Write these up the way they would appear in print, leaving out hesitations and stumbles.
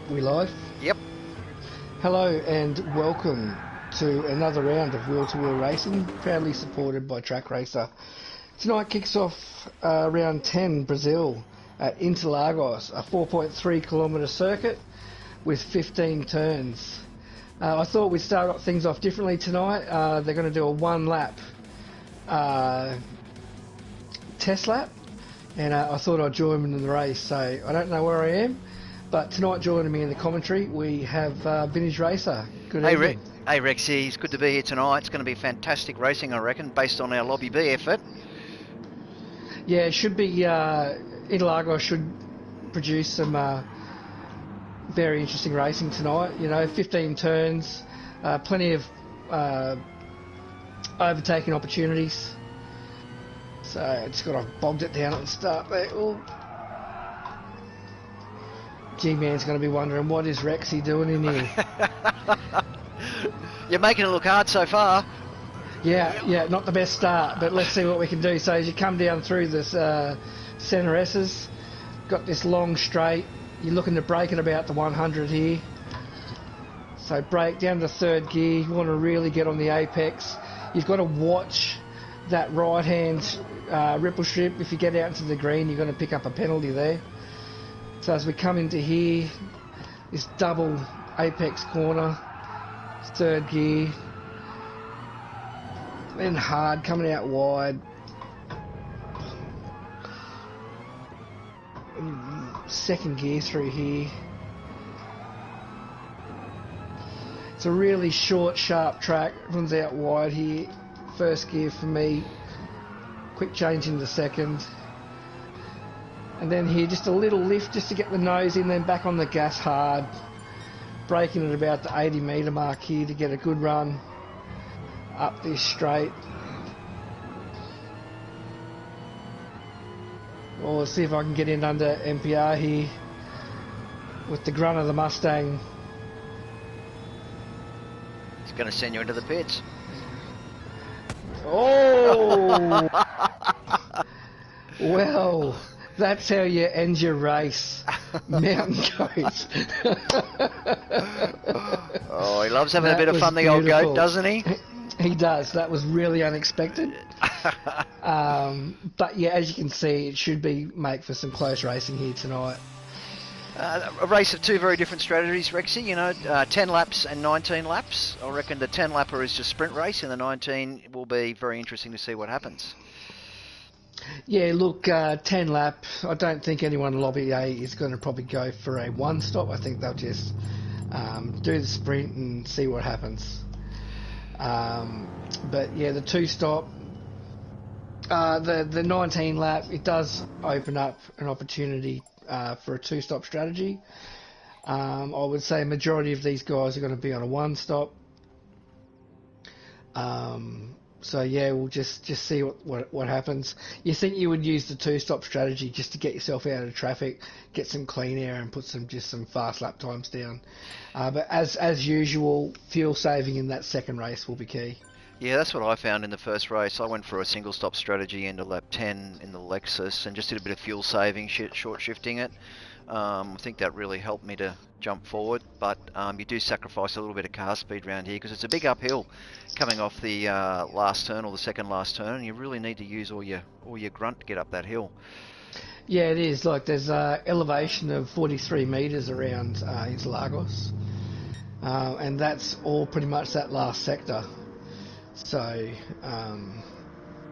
We live? Yep. Hello and welcome to another round of wheel-to-wheel racing, proudly supported by Track Racer. Tonight kicks off round 10, Brazil, at Interlagos, a 4.3 kilometre circuit with 15 turns. I thought we'd start things off differently tonight. They're going to do a one-lap test lap, and I thought I'd join them in the race. So I don't know where I am, but tonight joining me in the commentary we have Vintage Racer. Good evening. Hey Rexy, it's good to be here tonight. It's going to be fantastic racing, I reckon, based on our Lobby B effort. Yeah, it should be. Interlagos should produce some very interesting racing tonight. You know, 15 turns, plenty of overtaking opportunities. So I just got to bogged it down at the start there. Ooh. G-Man's going to be wondering, what is Rexy doing in here? You're making it look hard so far. Yeah, not the best start, but let's see what we can do. So as you come down through this centre S's, got this long straight, you're looking to brake at about the 100 here. So brake down to third gear, you want to really get on the apex. You've got to watch that right hand ripple strip. If you get out into the green, you're going to pick up a penalty there. So as we come into here, this double apex corner, third gear, then hard coming out wide, second gear through here. It's a really short, sharp track. Runs out wide here. First gear for me, quick change into second, and then here just a little lift just to get the nose in, then back on the gas hard, braking at about the 80 metre mark here to get a good run up this straight. Well, let's see if I can get in under MPR here with the grunt of the Mustang. It's going to send you into the pits. Oh! Well, that's how you end your race, mountain goat. Oh, he loves having a bit of fun, the old goat, doesn't he? He does. That was really unexpected. But yeah, as you can see, it should make for some close racing here tonight. A race of two very different strategies, Rexy. You know, 10 laps and 19 laps. I reckon the 10 lapper is just sprint race, and the 19 will be very interesting to see what happens. Yeah, look, 10 lap. I don't think anyone in Lobby A is going to probably go for a one stop. I think they'll just do the sprint and see what happens. But yeah, the two stop, the 19 lap, it does open up an opportunity for a two stop strategy. I would say a majority of these guys are going to be on a one stop. So yeah, we'll just see what happens. You think you would use the two stop strategy just to get yourself out of traffic, get some clean air, and put some fast lap times down. But as usual, fuel saving in that second race will be key. Yeah, that's what I found in the first race. I went for a single stop strategy into lap 10 in the Lexus and just did a bit of fuel saving, short shifting it. I think that really helped me to jump forward, but you do sacrifice a little bit of car speed around here because it's a big uphill coming off the last turn or the second last turn, and you really need to use all your grunt to get up that hill. Yeah, it is. Like there's elevation of 43 metres around Interlagos, and that's all pretty much that last sector. So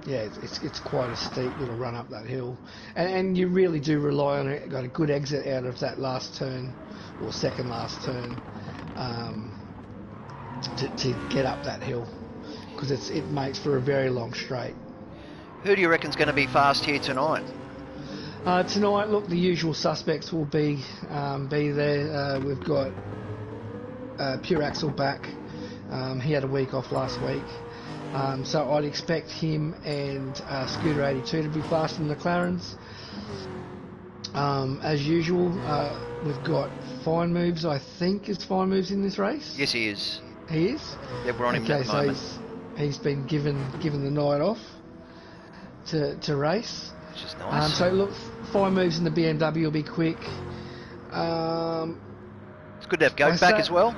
yeah, it's quite a steep little run up that hill, and you really do rely on it. Got a good exit out of that last turn or second last turn to get up that hill, because it makes for a very long straight. Who do you reckon's going to be fast here tonight? Tonight, look, the usual suspects will be there. We've got Pure Axel back. He had a week off last week. So I'd expect him and Scooter 82 to be fast in the McLarens. As usual, we've got Fine Moves, I think is Fine Moves in this race. Yes, he is. He is? Yeah, we're on him at the moment. He's been given the night off to race. Which is nice. So look, Fine Moves in the BMW will be quick. Good to have Goat I back say- as well.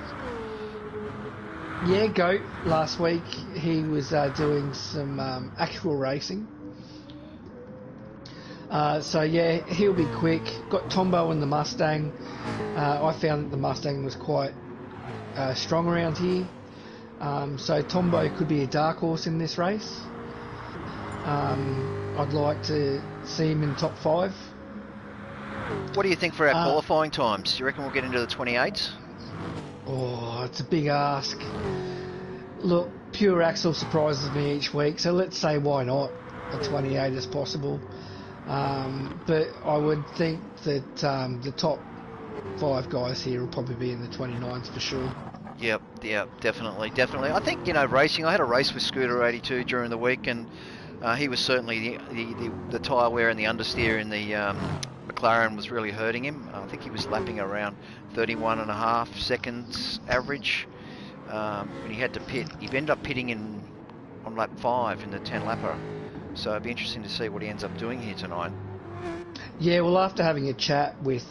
Yeah, Goat last week he was doing some actual racing. So yeah, he'll be quick. Got Tombo in the Mustang. I found that the Mustang was quite strong around here. So Tombo could be a dark horse in this race. I'd like to see him in top 5. What do you think for our qualifying times? Do you reckon we'll get into the 28s? Oh, it's a big ask. Look, Pure Axle surprises me each week, so let's say why not a 28 as possible. But I would think that the top 5 guys here will probably be in the 29s for sure. Yep, definitely. I think, racing, I had a race with Scooter 82 during the week, and he was certainly the tyre wear and the understeer in the McLaren was really hurting him. I think he was lapping around 31.5 seconds average when he had to pit. He ended up pitting on lap 5 in the 10 lapper. So it'd be interesting to see what he ends up doing here tonight. Yeah, well, after having a chat with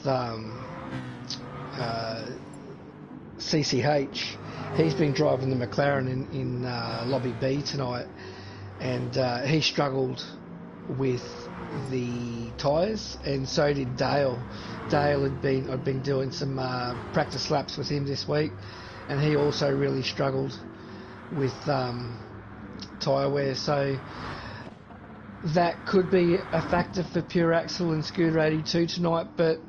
CCH, he's been driving the McLaren in Lobby B tonight, and he struggled with the tyres, and so did Dale. I'd been doing some practice laps with him this week, and he also really struggled with tyre wear. So that could be a factor for Pure Axle and Scooter 82 tonight, but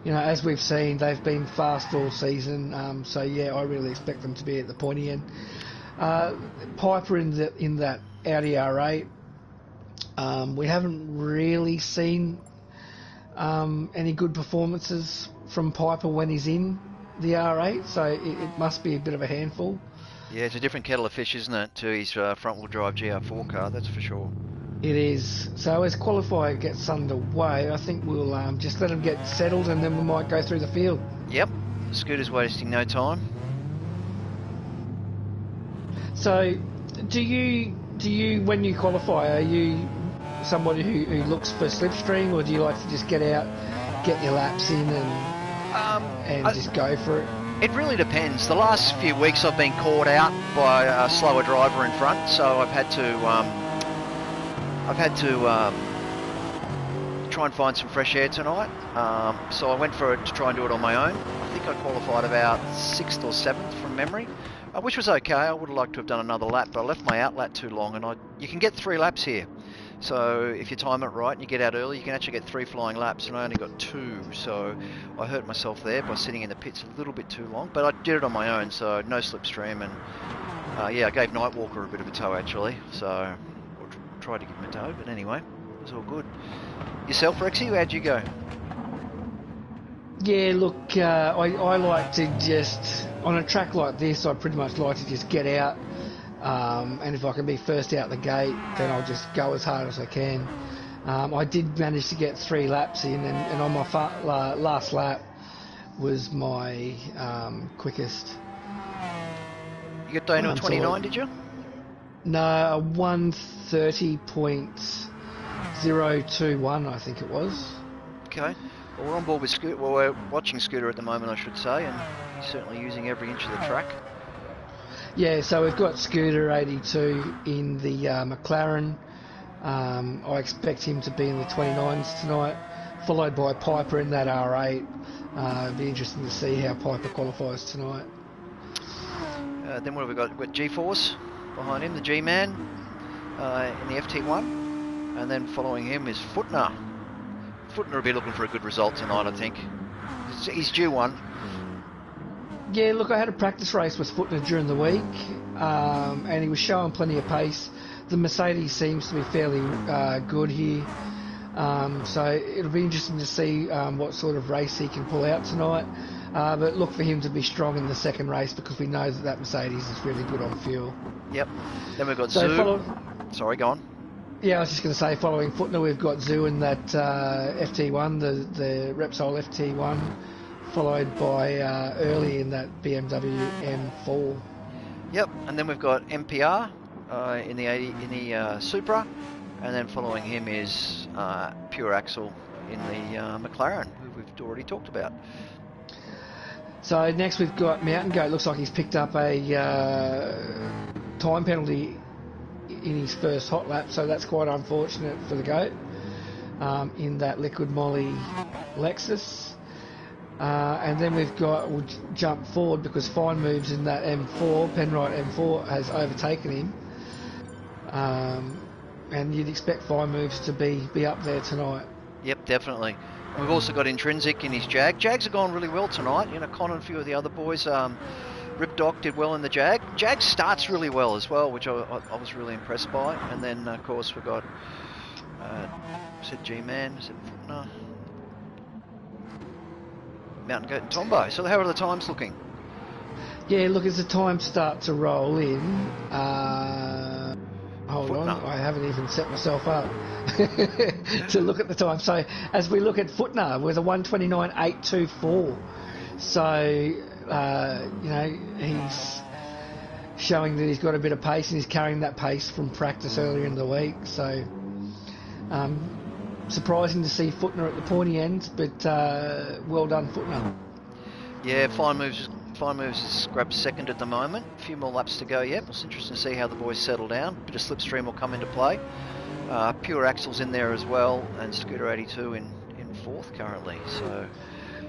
as we've seen, they've been fast all season. So yeah, I really expect them to be at the pointy end. Piper in that Audi R8. We haven't really seen any good performances from Piper when he's in the R8, so it must be a bit of a handful. Yeah, it's a different kettle of fish, isn't it, to his front-wheel drive GR4 car, that's for sure. It is. So as qualifier gets underway, I think we'll just let him get settled, and then we might go through the field. Yep, Scooter's wasting no time. So, do you when you qualify, are you somebody who looks for slipstream, or do you like to just get out, get your laps in, and just go for it? It really depends. The last few weeks I've been caught out by a slower driver in front, so I've had to try and find some fresh air tonight. So I went for it to try and do it on my own. I think I qualified about 6th or 7th from memory, which was okay. I would have liked to have done another lap, but I left my outlet too long, and you can get 3 laps here. So if you time it right and you get out early, you can actually get 3 flying laps, and I only got 2. So I hurt myself there by sitting in the pits a little bit too long, but I did it on my own, so no slipstream, and yeah, I gave Nightwalker a bit of a tow actually, so I tried to give him a tow, but anyway, it was all good. Yourself, Rexy, how'd you go? Yeah, look, I like to just, on a track like this, I pretty much like to just get out, and if I can be first out the gate, then I'll just go as hard as I can. I did manage to get 3 laps in, and on my last lap was my quickest. You got down to a 29, did you? No, a 1:30.021, I think it was. Okay. Well, we're on board with Scooter. Well, we're watching Scooter at the moment, I should say, and he's certainly using every inch of the track. Yeah, so we've got Scooter 82 in the McLaren. I expect him to be in the 29s tonight, followed by Piper in that R8. It'll be interesting to see how Piper qualifies tonight. Then what have we got? We've got G-Force behind him, the G-Man in the FT1. And then following him is Footner. Footner will be looking for a good result tonight, I think. He's due one. Yeah, look, I had a practice race with Footner during the week, and he was showing plenty of pace. The Mercedes seems to be fairly good here, so it'll be interesting to see what sort of race he can pull out tonight. But look for him to be strong in the second race, because we know that Mercedes is really good on fuel. Yep. Then we've got Zoo. Sorry, go on. Yeah, I was just going to say, following Footner, we've got Zoo in that FT1, the Repsol FT1, followed by early in that BMW M4. Yep, and then we've got MPR in the Supra, and then following him is Pure Axle in the McLaren, who we've already talked about. So next we've got Mountain Goat. Looks like he's picked up a time penalty in his first hot lap, so that's quite unfortunate for the goat in that Liquid Molly Lexus. And then we'll jump forward because Fine Moves in that M4, Penrite M4, has overtaken him. And you'd expect Fine Moves to be up there tonight. Yep, definitely. And we've also got Intrinsic in his Jag. Jags have gone really well tonight. You know, Con and a few of the other boys. Ripdoc did well in the Jag. Jag starts really well as well, which I was really impressed by. And then, of course, we've got... is it G-Man? Is it Footner? Mountain Goat and Tombo. So how are the times looking? Yeah, look, as the times start to roll in... hold on, I haven't even set myself up to look at the time. So as we look at Footner with a 1:29.824, so you know, he's showing that he's got a bit of pace and he's carrying that pace from practice earlier in the week. So surprising to see Footner at the pointy end, but well done, Footner. Yeah, Fine Moves has grabbed second at the moment. A few more laps to go yet. It's interesting to see how the boys settle down. Bit of slipstream will come into play. Pure Axle's in there as well, and Scooter 82 in fourth currently. So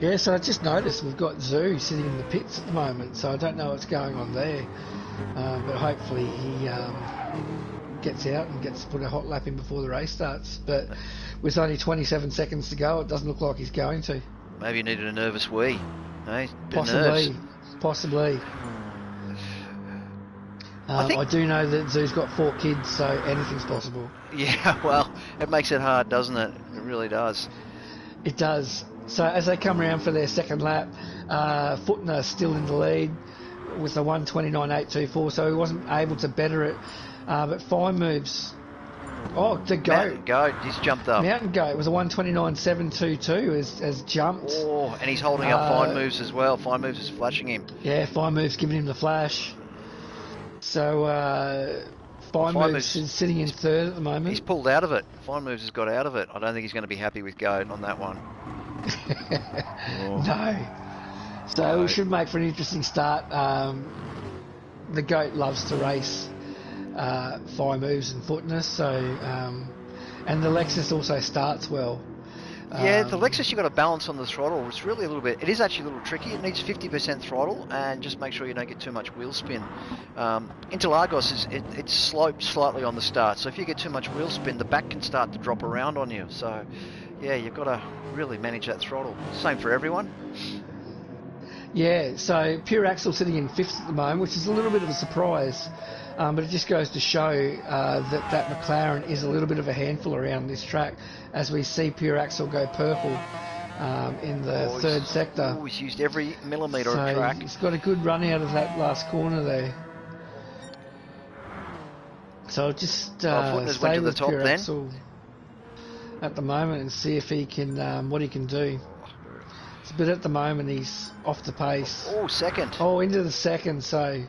yeah, so I just noticed we've got Zoo sitting in the pits at the moment, so I don't know what's going on there. But hopefully he gets out and gets to put a hot lap in before the race starts. But with only 27 seconds to go, it doesn't look like he's going to. Maybe he needed a nervous wee. Hey, Possibly. I do know that Zoo's got 4 kids, so anything's possible. Yeah, well, it makes it hard, doesn't it? It really does. It does. So as they come around for their second lap, Footner still in the lead with a 1:29.824, so he wasn't able to better it. But Fine Moves. Oh, the Goat. Mountain Goat, he's jumped up. Mountain Goat was a 1:29.722, has jumped. Oh, and he's holding up Fine Moves as well. Fine Moves is flashing him. Yeah, Fine Moves giving him the flash. So Fine Moves is sitting in third at the moment. He's pulled out of it. Fine Moves has got out of it. I don't think he's going to be happy with Goat on that one. No. So we should make for an interesting start. The Goat loves to race Fine Moves and Footness, so and the Lexus also starts well. Yeah, the Lexus, you've got to balance on the throttle. It's really a little bit, it is actually a little tricky. It needs 50% throttle, and just make sure you don't get too much wheel spin. Interlagos, it's sloped slightly on the start, so if you get too much wheel spin, the back can start to drop around on you. So, yeah, you've got to really manage that throttle. Same for everyone. Yeah, so Pure Axle sitting in 5th at the moment, which is a little bit of a surprise. But it just goes to show that McLaren is a little bit of a handful around this track, as we see Pure Axle go purple in the third sector. Oh, he's used every millimetre of track. He's got a good run out of that last corner there. So I'll just stay with Pure Axle at the moment and see if he can what he can do. But at the moment he's off the pace. Oh, second. Oh, into the second, so...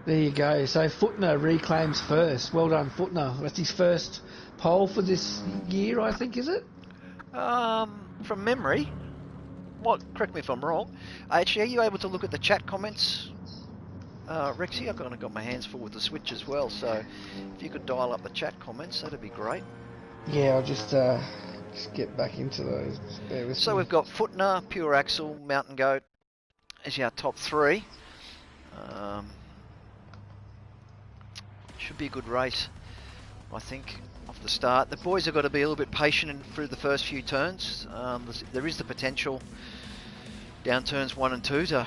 There you go. So Footner reclaims first. Well done, Footner. That's his first pole for this year, I think, is it? From memory. What? Correct me if I'm wrong. Actually, are you able to look at the chat comments, Rexy? I've kind of got my hands full with the Switch as well, so if you could dial up the chat comments, that'd be great. Yeah, I'll just get back into those. Just bear with me. We've got Footner, Pure Axle, Mountain Goat as our top 3. Should be a good race, I think, off the start. The boys have got to be a little bit patient through the first few turns. There is the potential down turns 1 and 2 to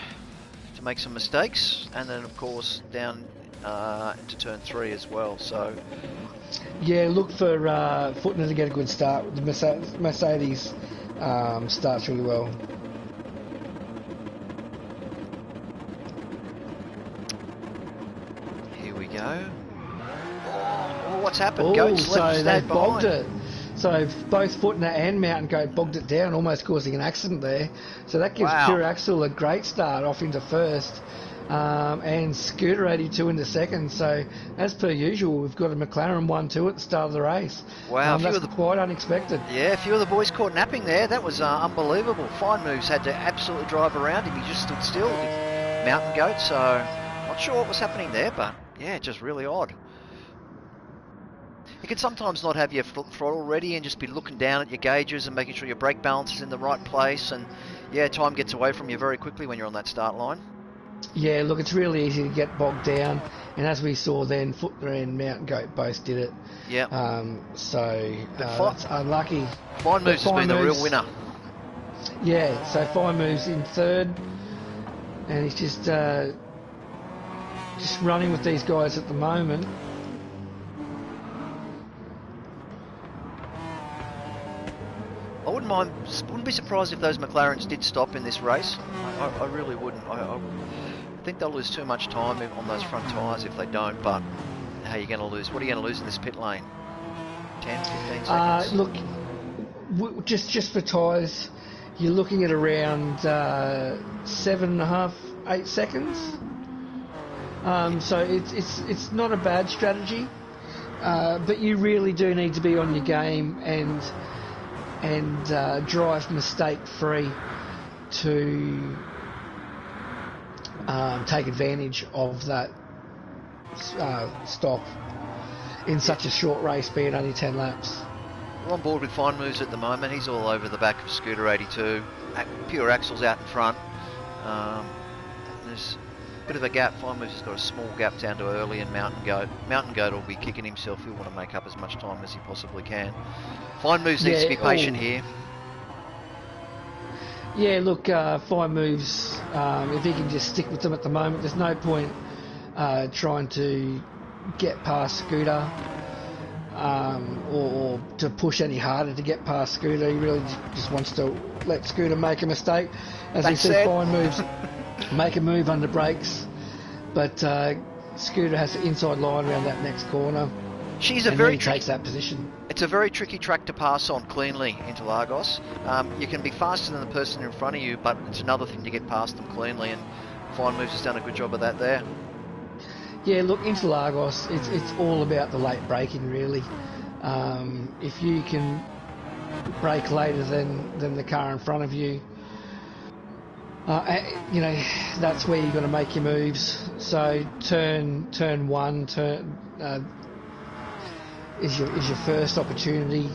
make some mistakes, and then of course down to turn 3 as well. So yeah, look for Footner to get a good start. The Mercedes starts really well. Here we go. What's happened? Oh, Goat's so left they bogged behind. it. So both Footner and Mountain Goat bogged it down, almost causing an accident there. So that gives Wow. Pure Axle a great start off into first, and Scooter 82 into second. So as per usual, we've got a McLaren 1-2 at the start of the race. Wow, a few that's quite unexpected. Yeah, a few of the boys caught napping there. That was unbelievable. Fine Moves had to absolutely drive around him. He just stood still with Mountain Goat, so not sure what was happening there, but yeah, just really odd. You can sometimes not have your throttle ready and just be looking down at your gauges and making sure your brake balance is in the right place, and yeah, time gets away from you very quickly when you're on that start line. Yeah, look, it's really easy to get bogged down, and as we saw then, Footner and Mountain Goat both did it. Yeah. That's unlucky. Fine Moves has been the real winner. Yeah, so Fine Moves in third, and he's just running with these guys at the moment. I wouldn't be surprised if those McLarens did stop in this race. I really wouldn't. I think they'll lose too much time on those front tyres if they don't, but how are you going to lose? What are you going to lose in this pit lane? 10, 15 seconds? Look, just for tyres, you're looking at around 7.5, 8 seconds. So it's not a bad strategy, but you really do need to be on your game and drive mistake-free to take advantage of that stop in such a short race, being only 10 laps. We're on board with Fine Moves at the moment. He's all over the back of Scooter 82. Pure Axle's out in front. There's a bit of a gap. Fine Moves has got a small gap down to Early and Mountain Goat. Mountain Goat will be kicking himself. He'll want to make up as much time as he possibly can. Fine Moves needs to be patient here. Yeah, look, Fine Moves, if he can just stick with them at the moment, there's no point trying to get past Scooter or to push any harder to get past Scooter. He really just wants to let Scooter make a mistake. As we see Fine Moves make a move under brakes, but Scooter has the inside line around that next corner. Takes that position. It's a very tricky track to pass on cleanly into Lagos. You can be faster than the person in front of you, but it's another thing to get past them cleanly, and Fine Moves has done a good job of that there. Yeah, look, into Lagos, it's all about the late braking, really. If you can brake later than the car in front of you, that's where you've got to make your moves. So turn one is your first opportunity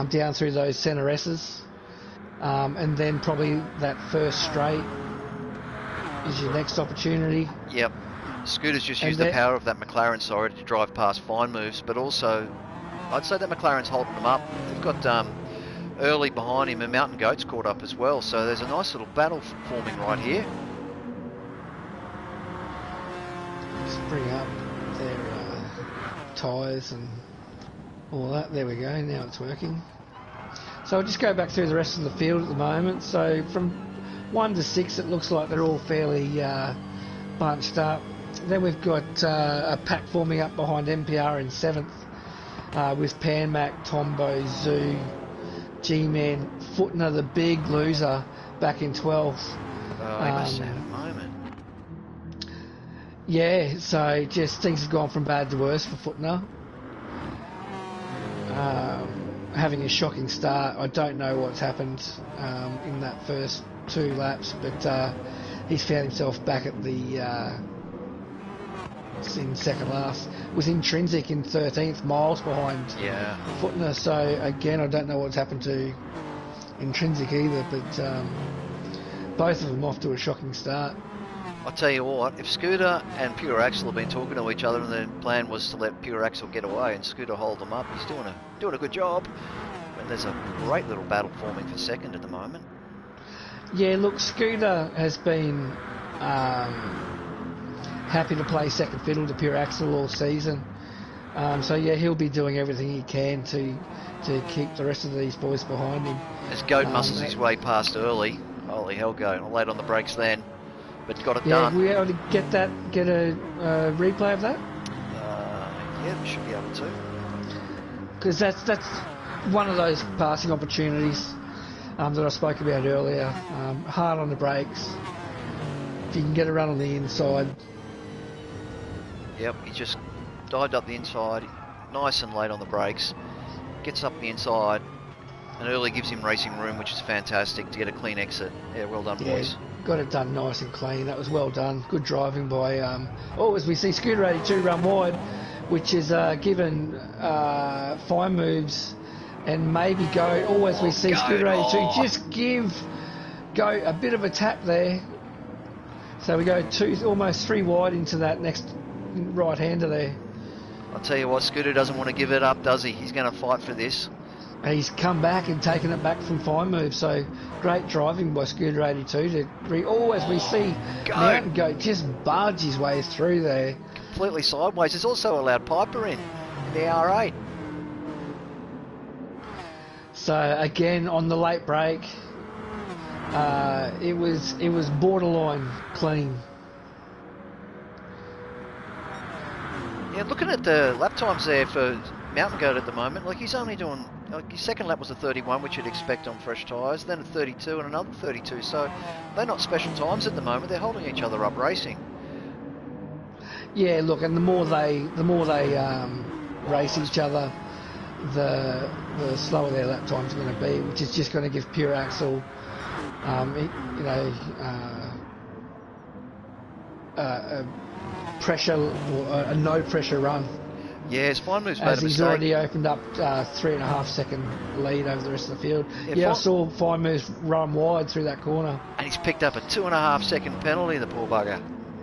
down through those centre S's, and then probably that first straight is your next opportunity. Yep. Scooter's just used the power of that McLaren, to drive past Fine Moves, but also I'd say that McLaren's holding them up. They've got Early behind him and Mountain Goat's caught up as well, so there's a nice little battle forming right here. Just bring up their tyres and all that. There we go, now it's working. So I'll just go back through the rest of the field at the moment. So from 1 to 6 it looks like they're all fairly bunched up. Then we've got a pack forming up behind MPR in 7th, with Panmac, Tombo, Zoo, G-Man, Footner, the big loser, back in 12th. Oh, he must have a moment. Yeah, so just things have gone from bad to worse for Footner. Having a shocking start. I don't know what's happened in that first 2 laps, but he's found himself back at the in second last. Was Intrinsic in 13th, miles behind Footner. So again, I don't know what's happened to Intrinsic either, but both of them off to a shocking start. I'll tell you what, if Scooter and Pure Axle have been talking to each other and the plan was to let Pure Axle get away and Scooter hold them up, he's doing a good job. And there's a great little battle forming for second at the moment. Yeah, look, Scooter has been happy to play second fiddle to Pure Axle all season. So yeah, he'll be doing everything he can to keep the rest of these boys behind him. As Goat muscles his way past Early, holy hell, Goat, I laid on the brakes then, but got it done. Yeah, we able to get a replay of that? Yeah, we should be able to. Because that's one of those passing opportunities that I spoke about earlier. Hard on the brakes. If you can get a run on the inside. Yep, he just dived up the inside, nice and late on the brakes. Gets up the inside, and early gives him racing room, which is fantastic to get a clean exit. Yeah, well done, boys. Got it done nice and clean. That was well done. Good driving by. As we see Scooter 82 run wide, which is given fine moves and maybe go. As we see Scooter 82 just give go a bit of a tap there. So we go almost 3 wide into that next right-hander there. I'll tell you what, Scooter doesn't want to give it up, does he? He's going to fight for this. He's come back and taken it back from fine moves, so great driving by Scooter 82 as we see Mountain Goat just barge his way through there. Completely sideways. It's also allowed Piper in the R8. So again, on the late break, it was borderline clean. Yeah, looking at the lap times there for Mountain Goat at the moment, like he's only doing, like his second lap was a 31, which you'd expect on fresh tyres, then a 32 and another 32. So they're not special times at the moment. They're holding each other up racing. Yeah, look, and the more they race each other, the slower their lap times are going to be, which is just going to give pure axle, pressure or a no pressure run. Yeah, his fine moves made as a he's mistake. already opened up 3.5 second lead over the rest of the field. Yeah, I saw fine moves run wide through that corner. And he's picked up a 2.5 second penalty, the poor bugger.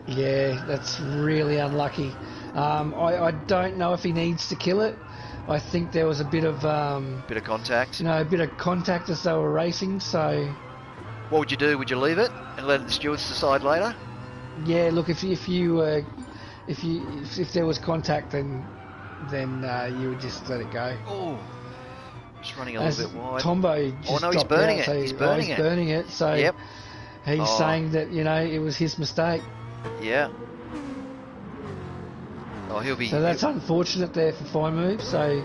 Yeah, that's really unlucky. I don't know if he needs to kill it. I think there was a bit of contact. A bit of contact as they were racing. So, what would you do? Would you leave it and let the stewards decide later? Yeah, look, if there was contact, then you would just let it go. Oh, just running a little bit wide. Tombo just he's burning it. So he's burning it. So yep. He's saying that it was his mistake. Yeah. Oh, he'll be. So that's unfortunate there for fine moves. So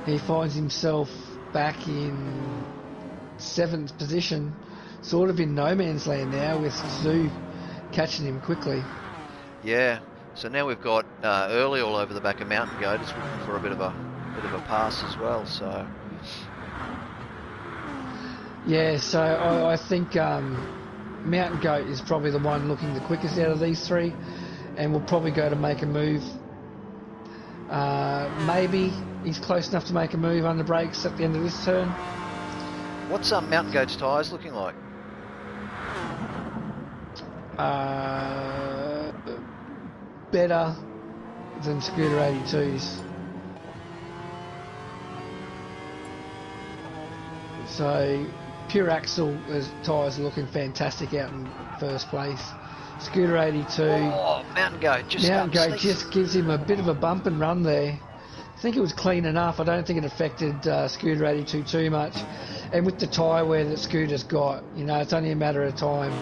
he finds himself back in 7th position, sort of in no man's land now, with Zoo catching him quickly. Yeah. So now we've got Early all over the back of Mountain Goat. It's looking for a bit of a pass as well. So. Yeah. So I think Mountain Goat is probably the one looking the quickest out of these three, and will probably go to make a move. Maybe he's close enough to make a move under brakes at the end of this turn. What's Mountain Goat's tyres looking like? Better than Scooter 82's. So pure axle tyres are looking fantastic out in first place. Scooter 82. Oh, Mountain Goat just gives him a bit of a bump and run there. I think it was clean enough. I don't think it affected Scooter 82 too much. And with the tyre wear that Scooter's got, it's only a matter of time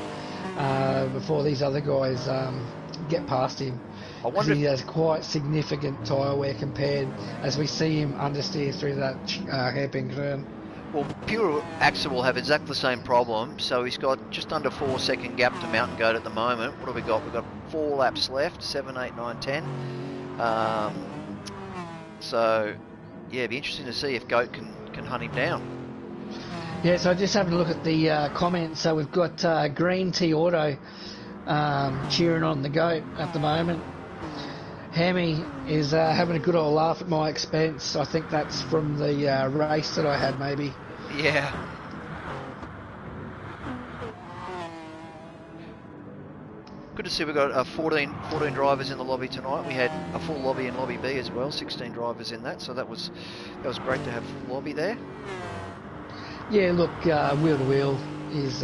before these other guys get past him. Because he has quite significant tyre wear compared as we see him understeer through that hairpin turn. Well, pure axle will have exactly the same problem, so he's got just under 4 second gap to Mountain Goat at the moment. What have we got? We've got 4 laps left, 7, 8, 9, 10. So, yeah, it'd be interesting to see if Goat can hunt him down. Yeah, so just having a look at the comments. So we've got Green Tea Auto cheering on the Goat at the moment. Hammy is having a good old laugh at my expense. I think that's from the race that I had, maybe. Yeah. Good to see we've got 14 drivers in the lobby tonight. We had a full lobby in Lobby B as well, 16 drivers in that, so that was great to have full lobby there. Yeah, look, Wheel to Wheel is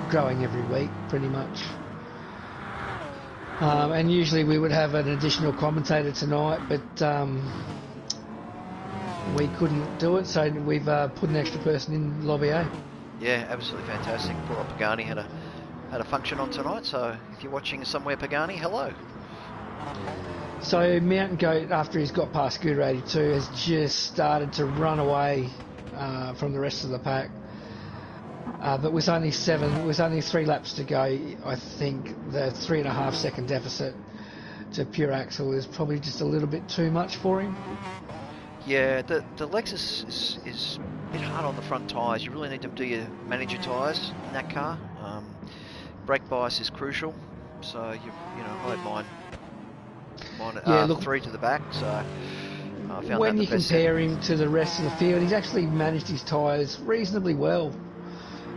growing every week, pretty much. And usually we would have an additional commentator tonight, but we couldn't do it, so we've put an extra person in Lobby A. Yeah, absolutely fantastic. Poor Pagani had a function on tonight, so if you're watching somewhere, Pagani, hello. So Mountain Goat, after he's got past Scooter 82, has just started to run away from the rest of the pack. But with only 3 laps to go, I think the 3.5 second deficit to Pure Axle is probably just a little bit too much for him. Yeah, the Lexus is a bit hard on the front tyres. You really need to manage your tyres in that car. Brake bias is crucial, so I had mine look, 3 to the back. So I found when that you compare him to the rest of the field, he's actually managed his tyres reasonably well.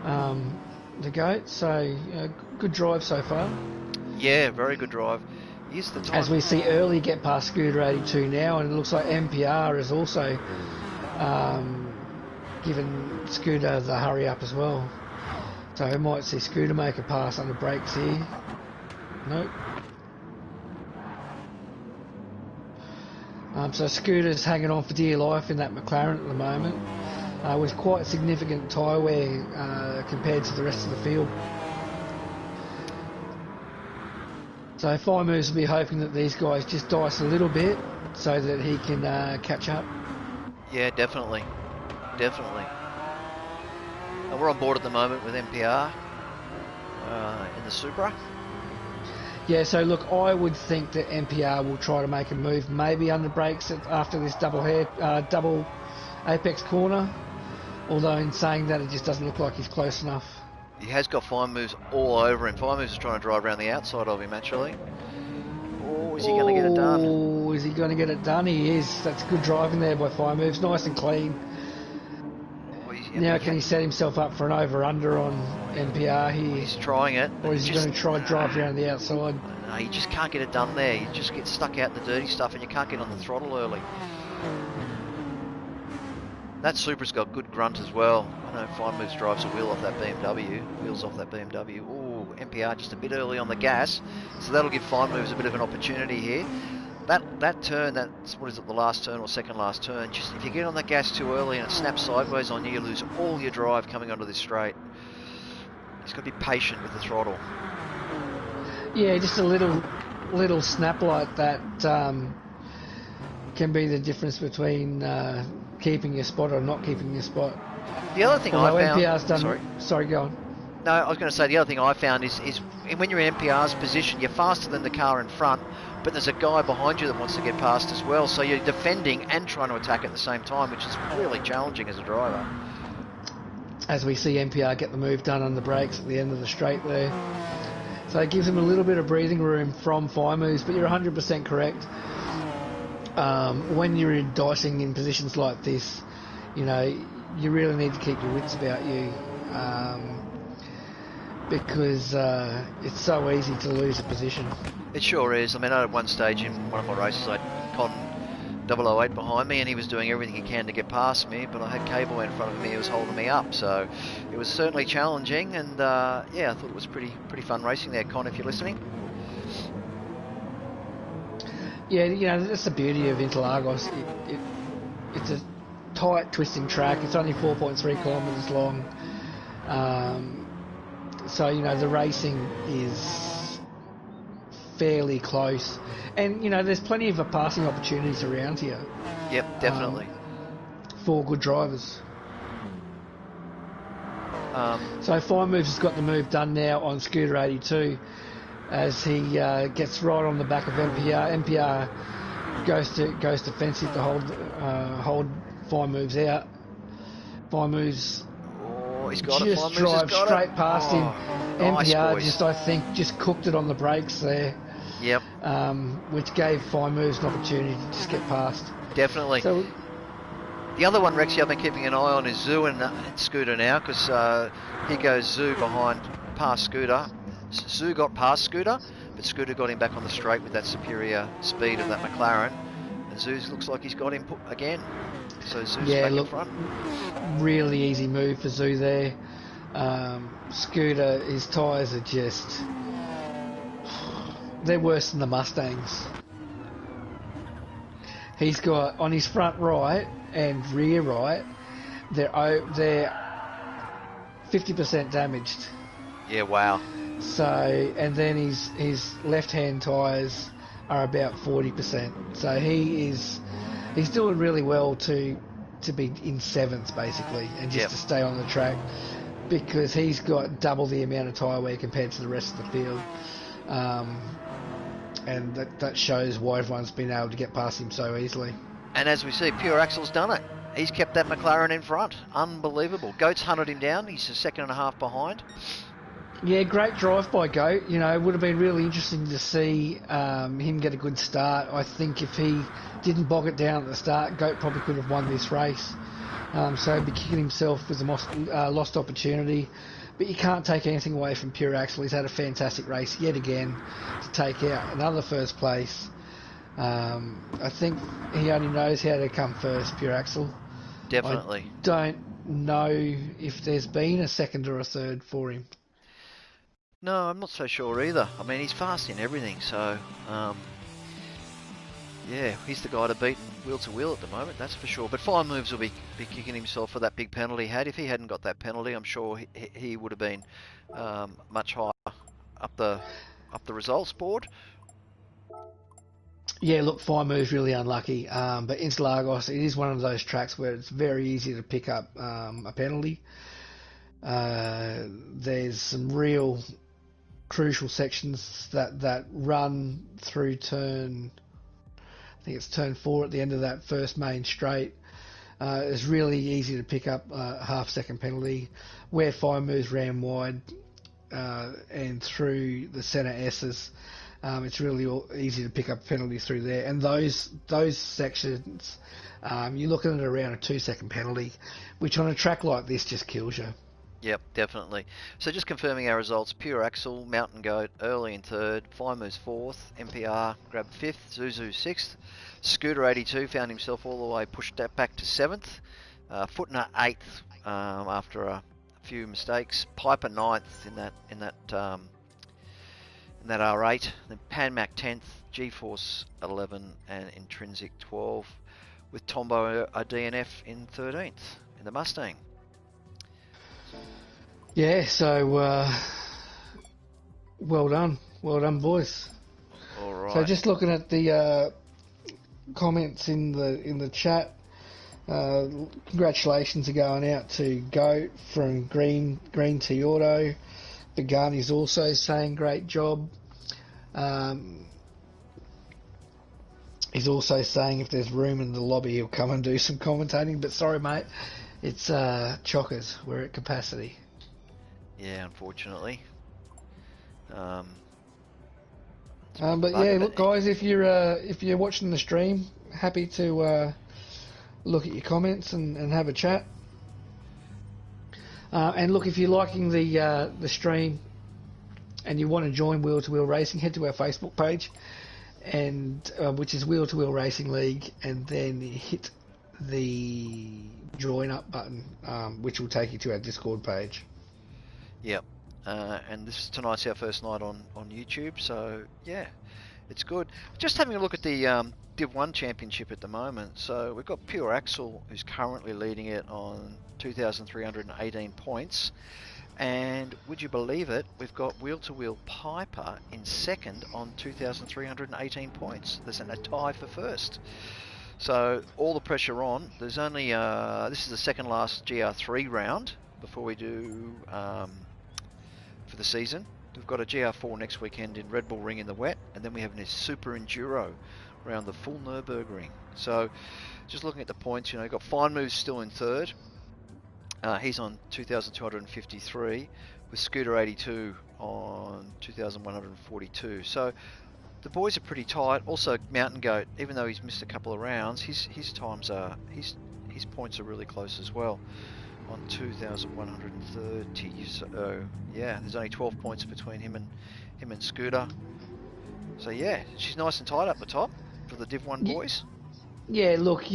The Goat, so good drive so far. Yeah, very good drive. Here's the time. As we see early get past Scooter 82 now, and it looks like MPR has also given Scooter the hurry up as well. So we might see Scooter make a pass under brakes here. Nope. So Scooter's hanging on for dear life in that McLaren at the moment, with quite significant tyre wear compared to the rest of the field. So Fire Moves will be hoping that these guys just dice a little bit so that he can catch up. Yeah, definitely. Definitely. We're on board at the moment with MPR in the Supra. Yeah, so look, I would think that MPR will try to make a move, maybe under brakes after this double apex corner. Although in saying that, it just doesn't look like he's close enough. He has got Fire Moves all over him. Fire Moves is trying to drive around the outside of him, actually. Oh, is he going to get it done? Oh, is he going to get it done? He is. That's good driving there by Fire Moves. Nice and clean. Now can he set himself up for an over-under on MPR here? He's trying it. Or is he going to try to drive around the outside? No, you just can't get it done there. You just get stuck out in the dirty stuff and you can't get on the throttle early. That Supra's got good grunt as well. I know Fine Moves drives a wheel off that BMW. Wheels off that BMW. Ooh, MPR just a bit early on the gas. So that'll give Fine Moves a bit of an opportunity here. That turn, that's, what is it, the last turn or second last turn, just if you get on the gas too early and it snaps sideways on you, you lose all your drive coming onto this straight. Just got to be patient with the throttle. Yeah, just a little snap like that can be the difference between keeping your spot or not keeping your spot. The other thing I found... NPR's done, sorry, go on. No, I was going to say the other thing I found is when you're in MPR's position, you're faster than the car in front, but there's a guy behind you that wants to get past as well, so you're defending and trying to attack at the same time, which is really challenging as a driver. As we see MPR get the move done on the brakes at the end of the straight there. So it gives him a little bit of breathing room from Fire Moves, but you're 100% correct. When you're dicing in positions like this, you really need to keep your wits about you. Because it's so easy to lose a position. It sure is. I mean, at one stage in one of my races, I had Con 008 behind me and he was doing everything he can to get past me, but I had Cable in front of me who was holding me up, so it was certainly challenging, and yeah, I thought it was pretty fun racing there, Con, if you're listening. Yeah, that's the beauty of Interlagos. It's a tight, twisting track. It's only 4.3 kilometres long. So, the racing is fairly close. And, there's plenty of passing opportunities around here. Yep, definitely. For good drivers. So Fire Moves has got the move done now on Scooter 82 as he gets right on the back of MPR. MPR goes defensive to hold Fire Moves out. Fire Moves... He's got just drive straight past him. Nice, MPR boys. I think, just cooked it on the brakes there. Yep. Which gave Fire Moves an opportunity to just get past. Definitely. So, the other one, Rexy, I've been keeping an eye on is Zoo and Scooter now, because here goes Zoo past Scooter. Zoo got past Scooter, but Scooter got him back on the straight with that superior speed of that McLaren. And Zoo looks like he's got him again. So Zoo's back in front. Really easy move for Zoo there. Scooter, his tyres are just... they're worse than the Mustangs. He's got, on his front right and rear right, they're 50% damaged. Yeah, wow. So, and then his left-hand tyres are about 40%. So he's doing really well to be in seventh basically, and just to stay on the track, because he's got double the amount of tyre wear compared to the rest of the field. And that shows why everyone's been able to get past him so easily. And as we see, Pure Axel's done it. He's kept that McLaren in front. Unbelievable. Goat's hunted him down. He's a second and a half behind. Yeah, great drive by Goat. You know, it would have been really interesting to see him get a good start. I think if he didn't bog it down at the start, Goat probably could have won this race. So he'd be kicking himself with a lost opportunity. But you can't take anything away from Pure Axel. He's had a fantastic race yet again to take out another first place. I think he only knows how to come first, Pure Axel. Definitely. I don't know if there's been a second or a third for him. No, I'm not so sure either. I mean, he's fast in everything, so yeah, he's the guy to beat wheel to wheel at the moment, that's for sure. But Fine Moves will be kicking himself for that big penalty he had. If he hadn't got that penalty, I'm sure he would have been much higher up the results board. Yeah, look, Fine Move's really unlucky, but Interlagos, it is one of those tracks where it's very easy to pick up a penalty. There's some real crucial sections that run through turn, I think it's turn 4 at the end of that first main straight. It's really easy to pick up a half-second penalty. Where Fine Moves ran wide and through the centre S's, it's really easy to pick up penalties through there. And those sections, you're looking at around a 2-second penalty, which on a track like this just kills you. Yep, definitely. So just confirming our results: Pure Axel, Mountain Goat early in third, Fine Moves fourth, MPR grabbed fifth, Zuzu sixth, Scooter 82 found himself all the way pushed that back to seventh, Footner eighth after a few mistakes, Piper ninth in that R8, then Panmac 10th, G-Force 11, and Intrinsic 12, with Tombo a DNF in 13th in the Mustang. Yeah, so well done, boys. All right. So just looking at the comments in the chat, congratulations are going out to Goat from Green Tea Auto. Begani's also saying great job. He's also saying if there's room in the lobby, he'll come and do some commentating. But sorry, mate, it's chockers. We're at capacity. Yeah, unfortunately. But yeah, look, guys, if you're watching the stream, happy to look at your comments and have a chat. And look, if you're liking the stream and you want to join Wheel to Wheel Racing, head to our Facebook page, and which is Wheel to Wheel Racing League, and then hit the join up button, which will take you to our Discord page. Yep. And tonight's our first night on YouTube, so yeah, it's good. Just having a look at the Div 1 Championship at the moment. So we've got Pure Axel, who's currently leading it on 2,318 points. And would you believe it, we've got Wheel to Wheel Piper in second on 2,318 points. There's a tie for first. So all the pressure on. There's only, this is the second last GR3 round before we do for the season. We've got a GR4 next weekend in Red Bull Ring in the wet, and then we have a Super Enduro around the full Nürburgring. So just looking at the points, you've got Fine Moves still in third. He's on 2,253, with Scooter 82 on 2,142. So the boys are pretty tight. Also Mountain Goat, even though he's missed a couple of rounds, his times are his points are really close as well, on 2,130. So yeah, there's only 12 points between him and Scooter. So yeah, she's nice and tight up the top for the Div 1 boys. Yeah, look,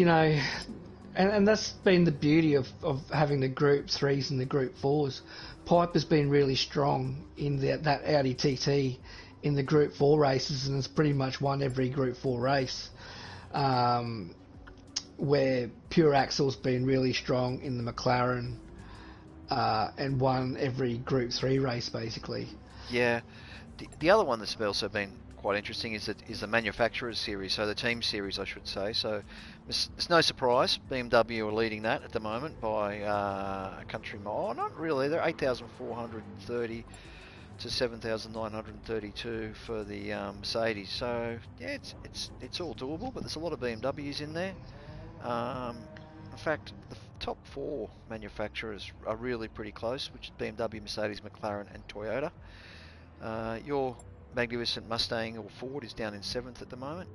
and that's been the beauty of having the Group 3s and the Group 4s. Piper's been really strong in that Audi TT in the Group 4 races, and has pretty much won every Group 4 race. Where Pure Axel's been really strong in the McLaren and won every Group 3 race, basically. Yeah. The other one that's also been quite interesting is the manufacturers series, so the team series, I should say. So it's no surprise BMW are leading that at the moment by a country mile. Not really. They're 8,430 to 7,932 for the Mercedes. So yeah, it's all doable, but there's a lot of BMWs in there. In fact, the top 4 manufacturers are really pretty close, which is BMW, Mercedes, McLaren, and Toyota. Your magnificent Mustang or Ford is down in 7th at the moment.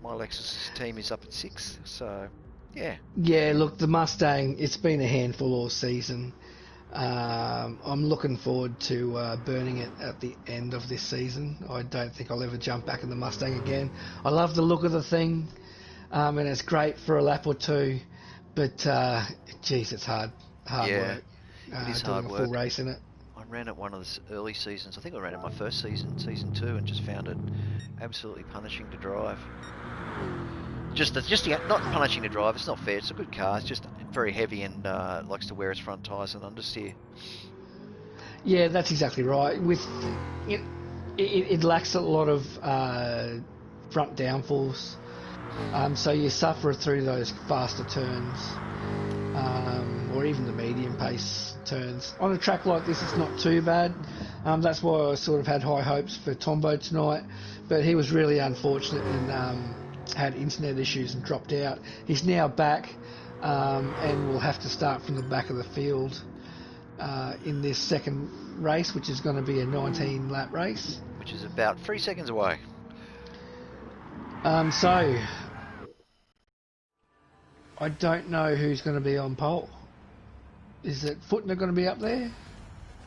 My Lexus team is up at 6th, so yeah. Yeah, look, the Mustang, it's been a handful all season. I'm looking forward to burning it at the end of this season. I don't think I'll ever jump back in the Mustang again. I love the look of the thing, and it's great for a lap or two, but geez, it's hard work. It is doing hard a work. full race in it. I ran it one of the early seasons. I think I ran it my first season, season 2, and just found it absolutely punishing to drive. Not punishing to drive. It's not fair. It's a good car. It's just very heavy and likes to wear its front tyres and understeer. Yeah, that's exactly right. With it lacks a lot of front downforce, so you suffer through those faster turns, or even the medium pace turns. On a track like this, it's not too bad. That's why I sort of had high hopes for Tombo tonight, but he was really unfortunate and had internet issues and dropped out. He's now back, and will have to start from the back of the field in this second race, which is going to be a 19-lap race. Which is about 3 seconds away. So, I don't know who's going to be on pole. Is it Footner going to be up there?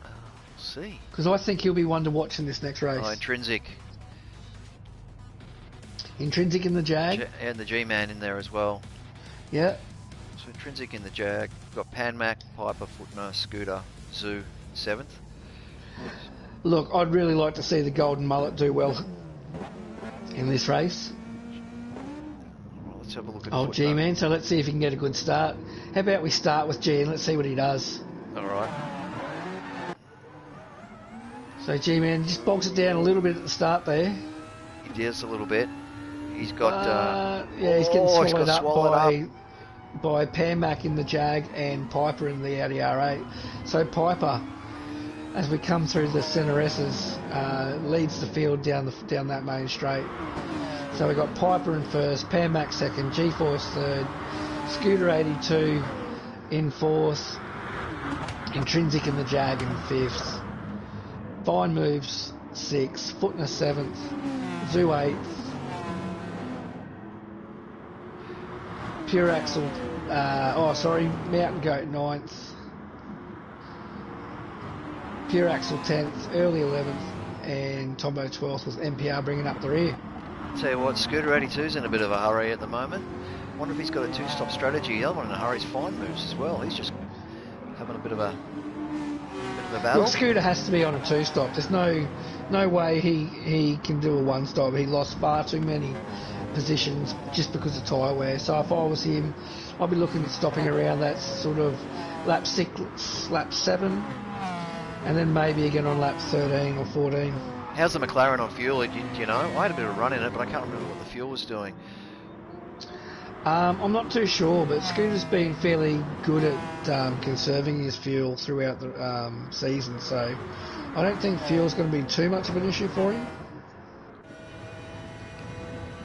We'll see. Because I think he'll be one to watch in this next race. Oh, Intrinsic. Intrinsic in the Jag. And the G-Man in there as well. Yeah. So Intrinsic in the Jag. We've got Panmac, Piper, Footner, Scooter, Zoo, 7th. Look, I'd really like to see the Golden Mullet do well in this race. Well, let's have a look at Oh, Footner. G-Man, so let's see if he can get a good start. How about we start with G and let's see what he does. Alright. So G-Man just bogs it down a little bit at the start there. He does a little bit. He's got... yeah, he's getting swallowed up swallowed by Panmac in the Jag and Piper in the Audi R8. So Piper, as we come through the centre S's, leads the field down that main straight. So we've got Piper in first, Panmac second, G-Force third, Scooter 82 in fourth, Intrinsic in the Jag in fifth, Fine Moves 6th, Footner 7th, Zoo 8th, Pure Axle, Mountain Goat 9th, Pure Axle 10th, Early 11th, and Tombo 12th with MPR bringing up the rear. Tell you what, Scooter 82's in a bit of a hurry at the moment. Wonder if he's got a 2-stop strategy. The other one in a hurry is Fine Moves as well. He's just having a bit of a battle. Look, Scooter has to be on a 2-stop. There's no way he can do a 1-stop. He lost far too many positions just because of tyre wear. So if I was him, I'd be looking at stopping around that sort of lap 6, lap 7, and then maybe again on lap 13 or 14. How's the McLaren on fuel? Do you know? I had a bit of a run in it, but I can't remember what the fuel was doing. I'm not too sure, but Scooter's been fairly good at conserving his fuel throughout the season, so I don't think fuel's going to be too much of an issue for him.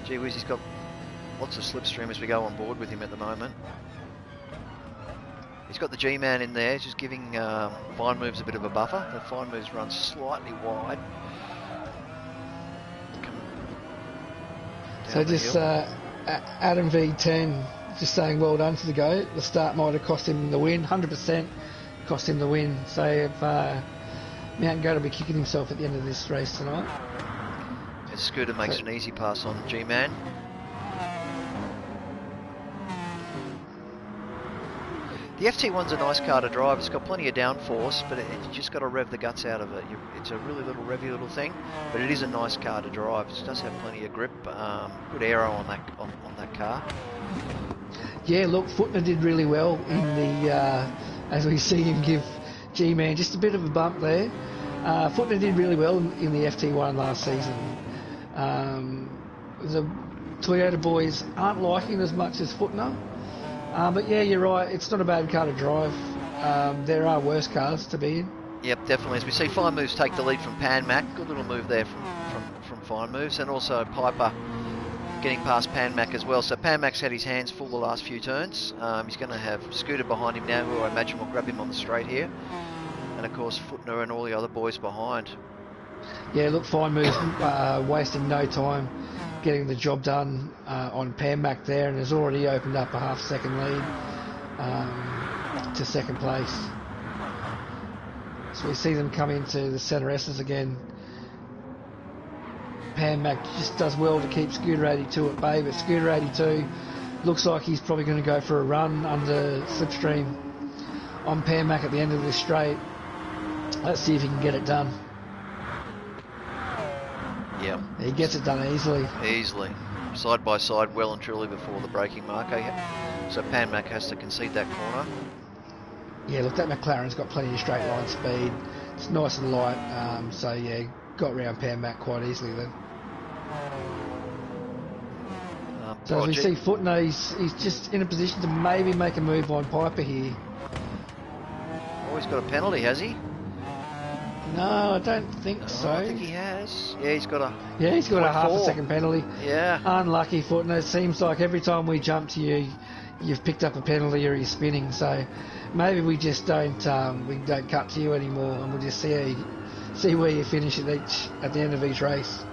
Gee whiz, he's got lots of slipstream as we go on board with him at the moment. He's got the G-Man in there, just giving Fine Moves a bit of a buffer. The Fine Moves run slightly wide. So just Adam V10 just saying well done to the GOAT. The start might have cost him the win, 100% cost him the win. So if Mountain Goat will be kicking himself at the end of this race tonight. And Scooter makes an easy pass on G-Man. The FT1's a nice car to drive. It's got plenty of downforce, but you just got to rev the guts out of it. It's a really little revvy little thing, but it is a nice car to drive. It does have plenty of grip, good aero on that car. Yeah, look, Footner did really well in the as we see him give G-Man just a bit of a bump there. Footner did really well in the FT1 last season. The Toyota boys aren't liking it as much as Footner. But yeah, you're right. It's not a bad car to drive. There are worse cars to be in. Yep, definitely. As we see, Fine Moves take the lead from Pan Mac. Good little move there from Fine Moves, and also Piper getting past Pan Mac as well. So Pan Mac's had his hands full the last few turns. He's going to have Scooter behind him now, who I imagine will grab him on the straight here. And of course, Footner and all the other boys behind. Yeah, look, Fine Moves wasting no time getting the job done on Pan Mac there, and has already opened up a half-second lead to second place. So we see them come into the centre S's again. Pan Mac just does well to keep Scooter 82 at bay, but Scooter 82 looks like he's probably going to go for a run under slipstream on Pan Mac at the end of this straight. Let's see if he can get it done. Yeah. He gets it done easily. Easily. Side by side, well and truly before the braking marker. So Pan Mac has to concede that corner. Yeah, look, that McLaren's got plenty of straight line speed. It's nice and light, so yeah, got round Pan Mac quite easily then. So as we see Footner, he's just in a position to maybe make a move on Piper here. Oh, he's got a penalty, has he? No, I don't think so. I think he has. Yeah, he's got a... Yeah, he's got a half-a-second penalty. Yeah. Unlucky, Footner. It seems like every time we jump to you, you've picked up a penalty or you're spinning. So maybe we just don't cut to you anymore, and we'll just see where you finish at the end of each race.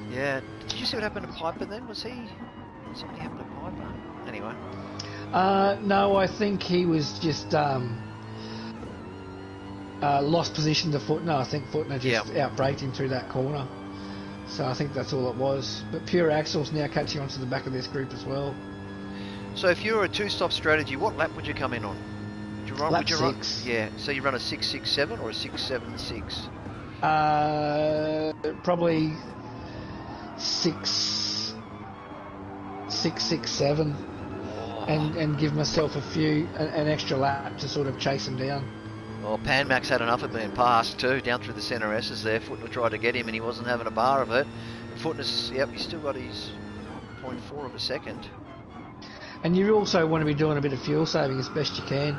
Yeah. Did you see what happened to Piper then? Something happened to Piper? Anyway. No, I think he was just lost position to Footner. I think Footner just outbraked him through that corner. So I think that's all it was. But Pure Axle's now catching onto the back of this group as well. So if you were a two-stop strategy, what lap would you come in on? Lap 6. Yeah, so you run a 6.67 or a 6.76? Probably 6.67, and give myself an extra lap to sort of chase him down. Well, Pan Mac's had enough of being passed too, down through the centre S's there. Footner tried to get him and he wasn't having a bar of it. Footner's, he's still got his 0.4 of a second. And you also want to be doing a bit of fuel saving as best you can.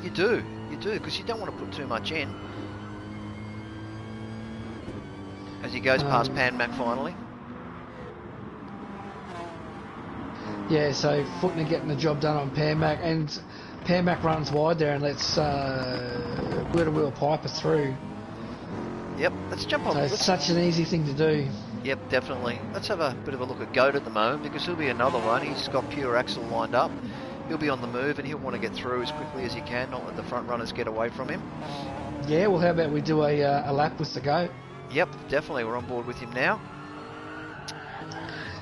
You do, because you don't want to put too much in. As he goes past Pan Mac finally. Yeah, so Footner getting the job done on Pan Mac, and Pan Mac runs wide there and lets Wheel Piper through. Yep, let's jump on. So it's such an easy thing to do. Yep, definitely. Let's have a bit of a look at Goat at the moment, because he'll be another one. He's got Pure Axle lined up. He'll be on the move and he'll want to get through as quickly as he can, not let the front runners get away from him. Yeah, well, how about we do a lap with the Goat? Yep, definitely. We're on board with him now.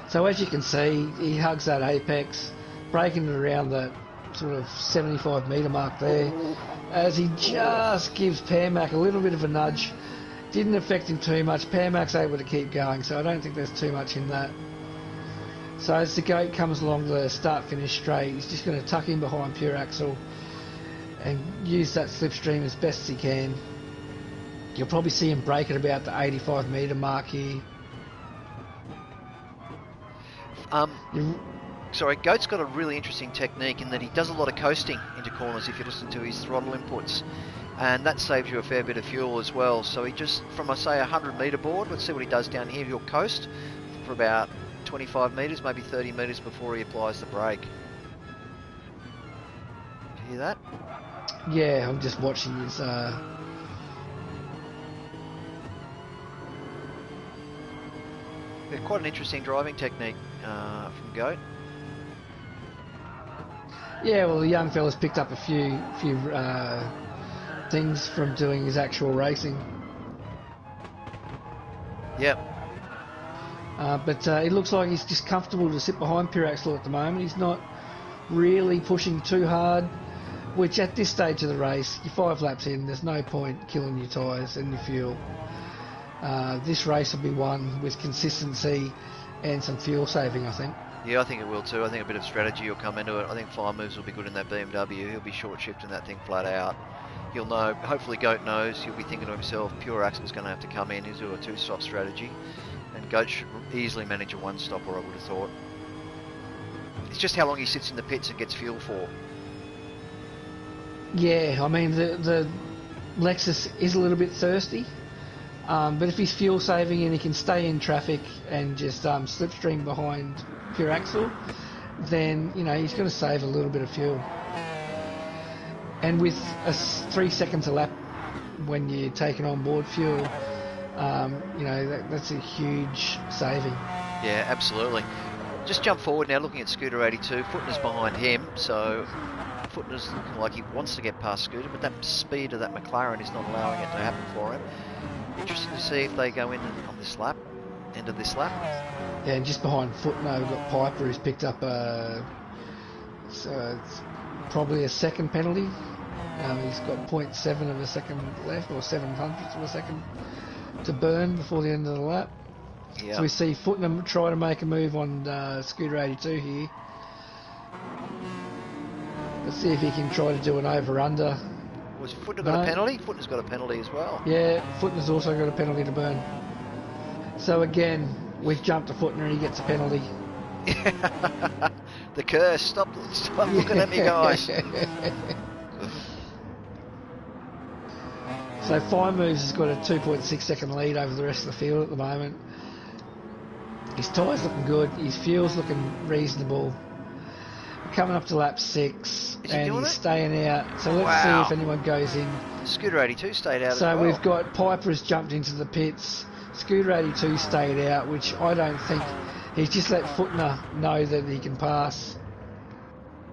So as you can see, he hugs that apex, braking it around that sort of 75 metre mark there, as he just gives Pan Mac a little bit of a nudge. Didn't affect him too much. Pan Mac's able to keep going, so I don't think there's too much in that. So as the Goat comes along the start-finish straight, he's just going to tuck in behind Pure Axle and use that slipstream as best as he can. You'll probably see him brake at about the 85 metre mark here. Sorry, Goat's got a really interesting technique in that he does a lot of coasting into corners if you listen to his throttle inputs, and that saves you a fair bit of fuel as well. So he just, from say 100 metre board, let's see what he does down here. He'll coast for about 25 metres, maybe 30 metres before he applies the brake. Did you hear that? Yeah, I'm just watching his... Yeah, quite an interesting driving technique from Goat. Yeah, well, the young fella's picked up a few things from doing his actual racing. Yep. But it looks like he's just comfortable to sit behind Pure Axle at the moment. He's not really pushing too hard, which at this stage of the race, you're 5 laps in, there's no point killing your tyres and your fuel. This race will be won with consistency and some fuel saving, I think. Yeah, I think it will too. I think a bit of strategy will come into it. I think Fine Moves will be good in that BMW. He'll be short shifting that thing flat out. He'll know, hopefully Goat knows, he'll be thinking to himself, Pure Axle's going to have to come in, he'll do a two-stop strategy. And Goat should easily manage a one-stopper, I would have thought. It's just how long he sits in the pits and gets fuel for. Yeah, I mean, the Lexus is a little bit thirsty, but if he's fuel saving and he can stay in traffic and just slipstream behind Pure Axle, then, you know, he's going to save a little bit of fuel. And with 3 seconds a lap when you're taking on board fuel, you know, that's a huge saving. Yeah, absolutely. Just jump forward now, looking at Scooter 82. Footner's behind him, so Footner's looking like he wants to get past Scooter, but that speed of that McLaren is not allowing it to happen for him. Interesting to see if they go in on this lap, end of this lap. Yeah, and just behind Footner, we've got Piper, who's picked up it's probably a second penalty. He's got 0.7 of a second left, or 7/100ths of a second to burn before the end of the lap. Yep. So we see Footner try to make a move on Scooter 82 here. Let's see if he can try to do an over-under. Was Footner got a penalty? Footner's got a penalty as well. Yeah, Footner's also got a penalty to burn. So again, we've jumped to Footner and he gets a penalty. The curse. Stop looking at me, guys. So Fine Moves has got a 2.6 second lead over the rest of the field at the moment. His tyres looking good, his fuel's looking reasonable. Coming up to lap 6 and he's staying out. So let's see if anyone goes in. Scooter 82 stayed out as well. So we've got Piper has jumped into the pits. Scooter 82 stayed out, which I don't think... He's just let Footner know that he can pass.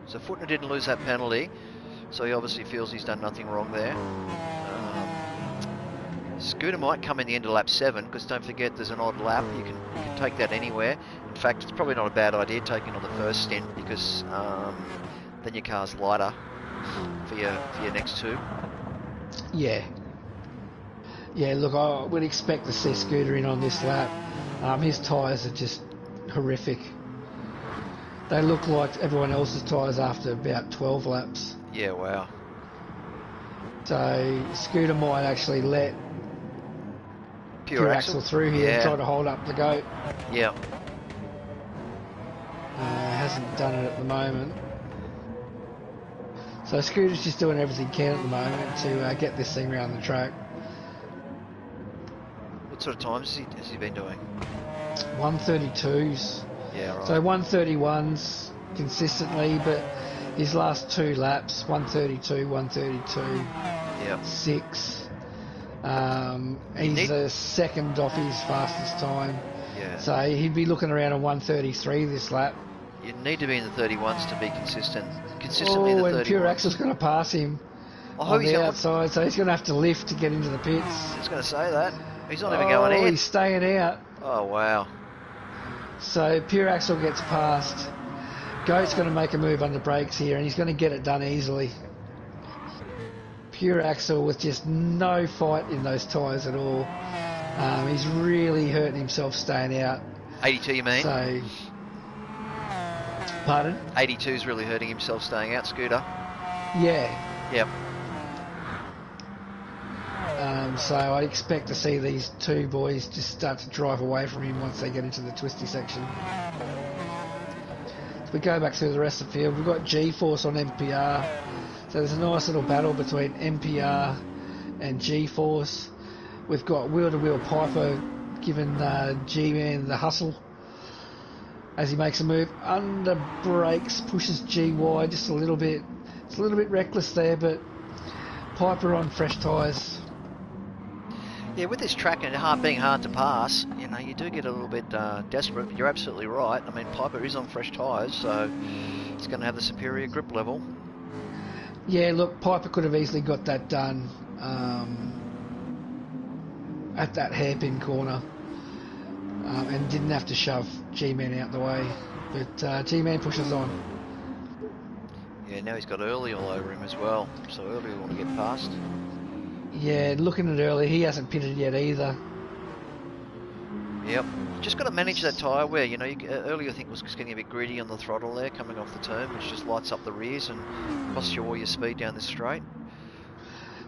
So Footner didn't lose that penalty, so he obviously feels he's done nothing wrong there. Scooter might come in the end of lap 7, because don't forget there's an odd lap. You can take that anywhere. In fact, it's probably not a bad idea taking on the first stint, because then your car's lighter for your next two. Yeah. Yeah, look, I would expect to see Scooter in on this lap. His tyres are just horrific. They look like everyone else's tyres after about 12 laps. Yeah, wow. So Scooter might actually let Pure Axle through here and try to hold up the Goat. Yeah. Hasn't done it at the moment. So Scooter's just doing everything he can at the moment to get this thing around the track. What sort of times has he been doing? 132s. Yeah, right. So 131s consistently, but his last 2 laps, 132, 132, yep. 6. He's a second off his fastest time. Yeah. So he'd be looking around a 133 this lap. You need to be in the 31s to be consistently in the 31s. And Pure Axle's going to pass him on the outside, so he's going to have to lift to get into the pits. I was going to say that. He's not even going in. He's staying out. Oh, wow. So Pure Axle gets past. Goat's going to make a move under brakes here, and he's going to get it done easily. Pure Axle with just no fight in those tyres at all. He's really hurting himself staying out. 82, you mean? So, pardon? 82's really hurting himself staying out, Scooter. Yeah. Yep. So I expect to see these two boys just start to drive away from him once they get into the twisty section. If we go back through the rest of the field, we've got G-Force on MPR. So there's a nice little battle between MPR and G-Force. We've got wheel-to-wheel Piper giving G-Man the hustle as he makes a move. Under brakes, pushes G wide just a little bit. It's a little bit reckless there, but Piper on fresh tyres. Yeah, with this track and being hard to pass, you know, you do get a little bit desperate, but you're absolutely right. I mean, Piper is on fresh tyres, so he's going to have the superior grip level. Yeah, look, Piper could have easily got that done at that hairpin corner and didn't have to shove G-Man out the way. But G-Man pushes on. Yeah, now he's got Early all over him as well, so Early will want to get past. Yeah, looking at Early, he hasn't pitted yet either. Yep. Just got to manage that tyre wear. You know, Early I think was just getting a bit greedy on the throttle there, coming off the turn, which just lights up the rears and costs you all your speed down this straight.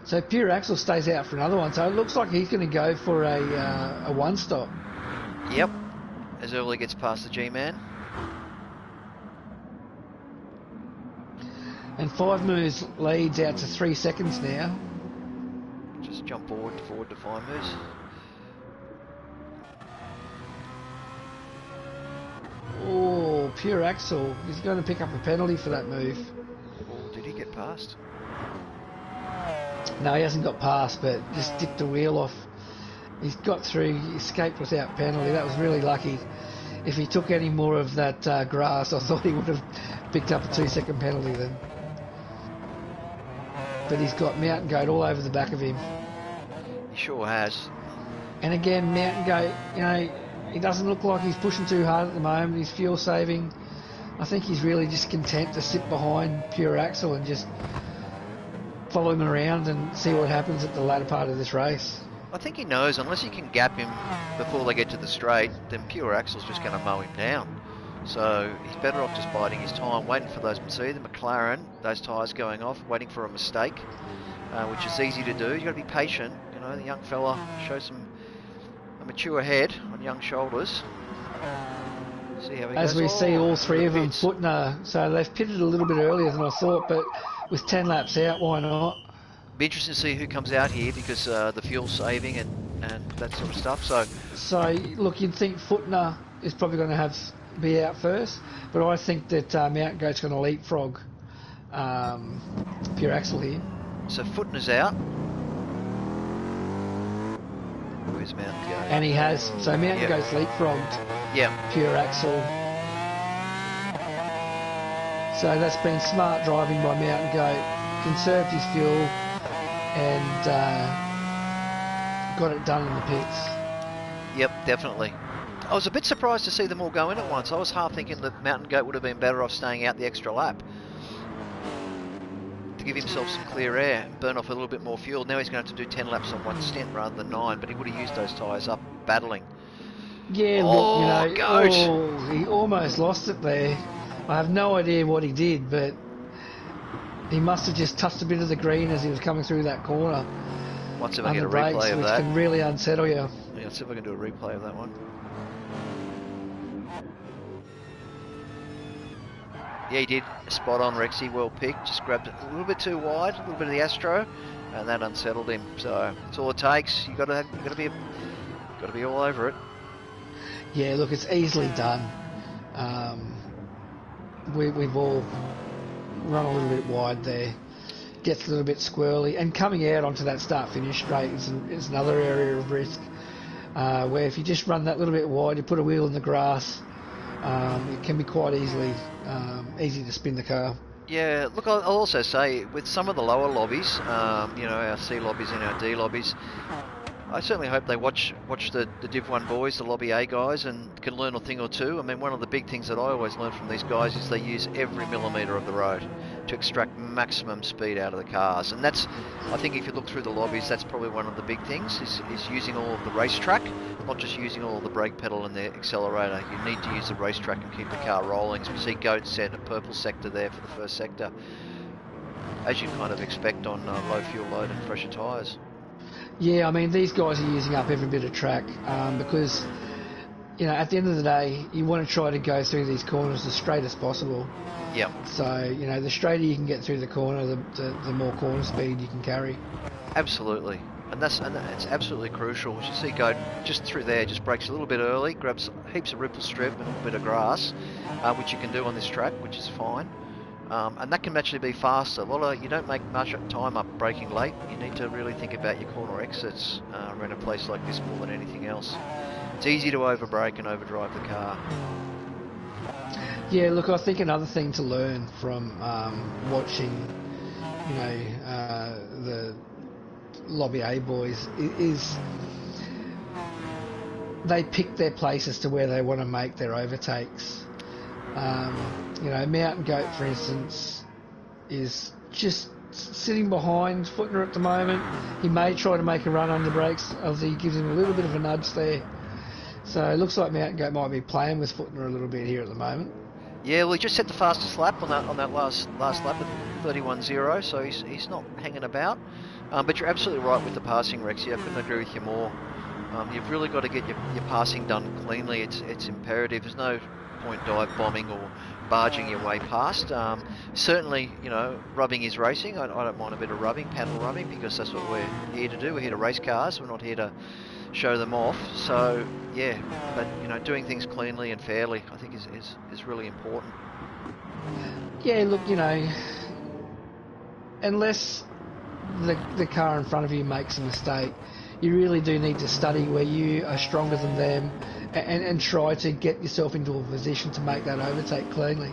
So Pure Axle stays out for another one, so it looks like he's going to go for a one-stop. Yep, as early gets past the G-Man. And 5 moves leads out to 3 seconds now. Just jump forward to 5 moves. Oh, pure Axel. He's going to pick up a penalty for that move. Oh, did he get past? No, he hasn't got past, but just dipped the wheel off. He's got through, he escaped without penalty. That was really lucky. If he took any more of that grass, I thought he would have picked up a 2-second penalty then. But he's got Mountain Goat all over the back of him. He sure has. And again, Mountain Goat, you know, he doesn't look like he's pushing too hard at the moment. He's fuel saving. I think he's really just content to sit behind Pure Axel and just follow him around and see what happens at the latter part of this race. I think he knows unless you can gap him before they get to the straight, then Pure Axel's just going to mow him down. So he's better off just biding his time, waiting for those, see the McLaren, those tyres going off, waiting for a mistake, which is easy to do. You've got to be patient. You know, the young fella shows a mature head on young shoulders. See how he As goes. we see all 3 of them pits. Footner, so they've pitted a little bit earlier than I thought, but with 10 laps out, why not? Be interesting to see who comes out here because the fuel saving and that sort of stuff. So look, you'd think Footner is probably going to be out first, but I think that Mountain Goat's going to leapfrog Pure Axel here. So Footner's out. Where's Mountain Goat? And he has. So Mountain Goat's leapfrogged Yeah. Pure Axel. So that's been smart driving by Mountain Goat. Conserved his fuel and got it done in the pits. Yep, definitely. I was a bit surprised to see them all go in at once. I was half thinking that Mountain Goat would have been better off staying out the extra lap to give himself some clear air and burn off a little bit more fuel. Now he's going to have to do 10 laps on one stint rather than 9, but he would have used those tyres up battling. Yeah, Oh, look, you know, Goat. he almost lost it there. I have no idea what he did, but he must have just touched a bit of the green as he was coming through that corner. Let's see if I under get a brakes, replay of which that. can really unsettle you. Yeah, let's see if I can do a replay of that one. Yeah, he did. Spot on, Rexy. Well picked. Just grabbed it a little bit too wide, a little bit of the Astro, and that unsettled him. So that's all it takes. You got to be all over it. Yeah, look, it's easily done. We've all run a little bit wide there. Gets a little bit squirrely, and coming out onto that start-finish straight is another area of risk. Where if you just run that little bit wide, you put a wheel in the grass, it can be quite easy to spin the car. Yeah, look, I'll also say with some of the lower lobbies, you know, our C lobbies and our D lobbies, I certainly hope they watch the Div 1 boys, the Lobby A guys, and can learn a thing or two. I mean, one of the big things that I always learn from these guys is they use every millimetre of the road to extract maximum speed out of the cars. And that's, I think if you look through the lobbies, that's probably one of the big things, is using all of the racetrack, not just using all of the brake pedal and the accelerator. You need to use the racetrack and keep the car rolling. So we see Goat set a purple sector there for the first sector, as you kind of expect on low fuel load and fresher tyres. Yeah, I mean, these guys are using up every bit of track because, you know, at the end of the day, you want to try to go through these corners as straight as possible. Yep. So, you know, the straighter you can get through the corner, the more corner speed you can carry. Absolutely. And it's absolutely crucial. As you see Goat just through there, just brakes a little bit early, grabs heaps of ripple strip and a little bit of grass, which you can do on this track, which is fine. And that can actually be faster. You don't make much time up braking late. You need to really think about your corner exits around a place like this more than anything else. It's easy to overbrake and overdrive the car. Yeah, look, I think another thing to learn from watching, you know, the Lobby A boys is they pick their places to where they want to make their overtakes. You know, Mountain Goat, for instance, is just sitting behind Footner at the moment. He may try to make a run under brakes. Obviously, he gives him a little bit of a nudge there. So it looks like Mountain Goat might be playing with Footner a little bit here at the moment. Yeah, well, he just set the fastest lap on that last lap at 31.0, so he's not hanging about. But you're absolutely right with the passing, Rexy. I couldn't agree with you more. You've really got to get your passing done cleanly. It's imperative. There's no point dive bombing or barging your way past. Certainly, you know, rubbing is racing. I don't mind a bit of rubbing, paddle rubbing, because that's what we're here to do. We're here to race cars. We're not here to show them off. So yeah, but you know, doing things cleanly and fairly, I think is really important. Yeah, look, you know, unless the car in front of you makes a mistake, you really do need to study where you are stronger than them and try to get yourself into a position to make that overtake cleanly.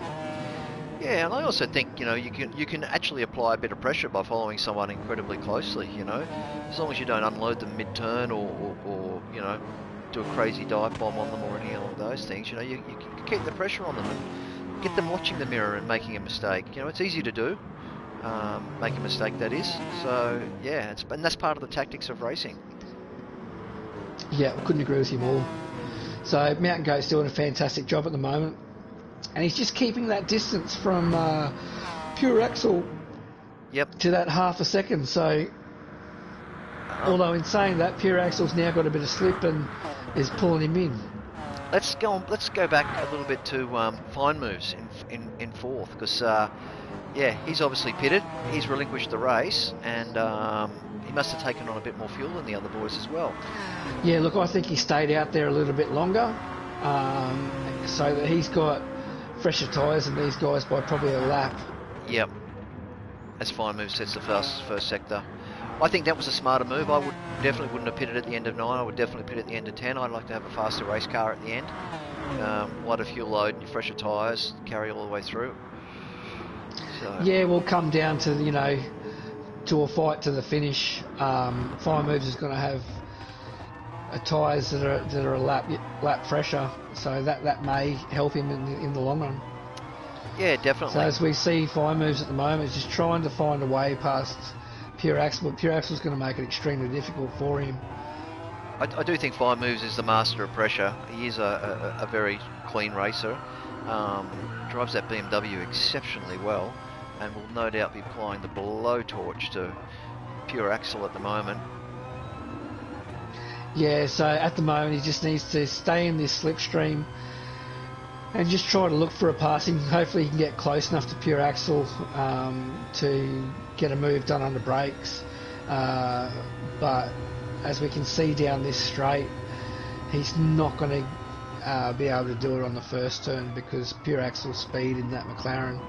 Yeah, and I also think, you know, you can actually apply a bit of pressure by following someone incredibly closely, you know, as long as you don't unload them mid-turn or you know, do a crazy dive bomb on them or any of those things. You know, you can keep the pressure on them and get them watching the mirror and making a mistake. You know, it's easy to do, make a mistake, that is. So yeah, and that's part of the tactics of racing. Yeah, I couldn't agree with you more. So Mountain Goat's doing a fantastic job at the moment, and he's just keeping that distance from Pure Axle to that half a second. So although in saying that, Pure Axle's now got a bit of slip and is pulling him in. Let's go back a little bit to Fine Moves in fourth, because yeah, he's obviously pitted. He's relinquished the race, and he must have taken on a bit more fuel than the other boys as well. Yeah, look, I think he stayed out there a little bit longer, so that he's got fresher tyres than these guys by probably a lap. Yep. As Fine Move sets the first sector. I think that was a smarter move. I definitely wouldn't have pitted at the end of 9. I would definitely pit at the end of 10. I'd like to have a faster race car at the end. Lighter fuel load, fresher tyres, carry all the way through. So. Yeah, we'll come down to, you know, to a fight to the finish. Fine Moves is going to have tyres that are a lap fresher, so that may help him in the long run. Yeah, definitely. So as we see Fine Moves at the moment, just trying to find a way past Pure Axle, but Pure Axle's going to make it extremely difficult for him. I do think Fine Moves is the master of pressure. He is a very clean racer. Drives that BMW exceptionally well, and will no doubt be applying the blowtorch to Pure Axle at the moment. Yeah, so at the moment he just needs to stay in this slipstream and just try to look for a passing. Hopefully he can get close enough to Pure Axle to get a move done under brakes. But as we can see down this straight, he's not going to be able to do it on the first turn, because Pure Axle's speed in that McLaren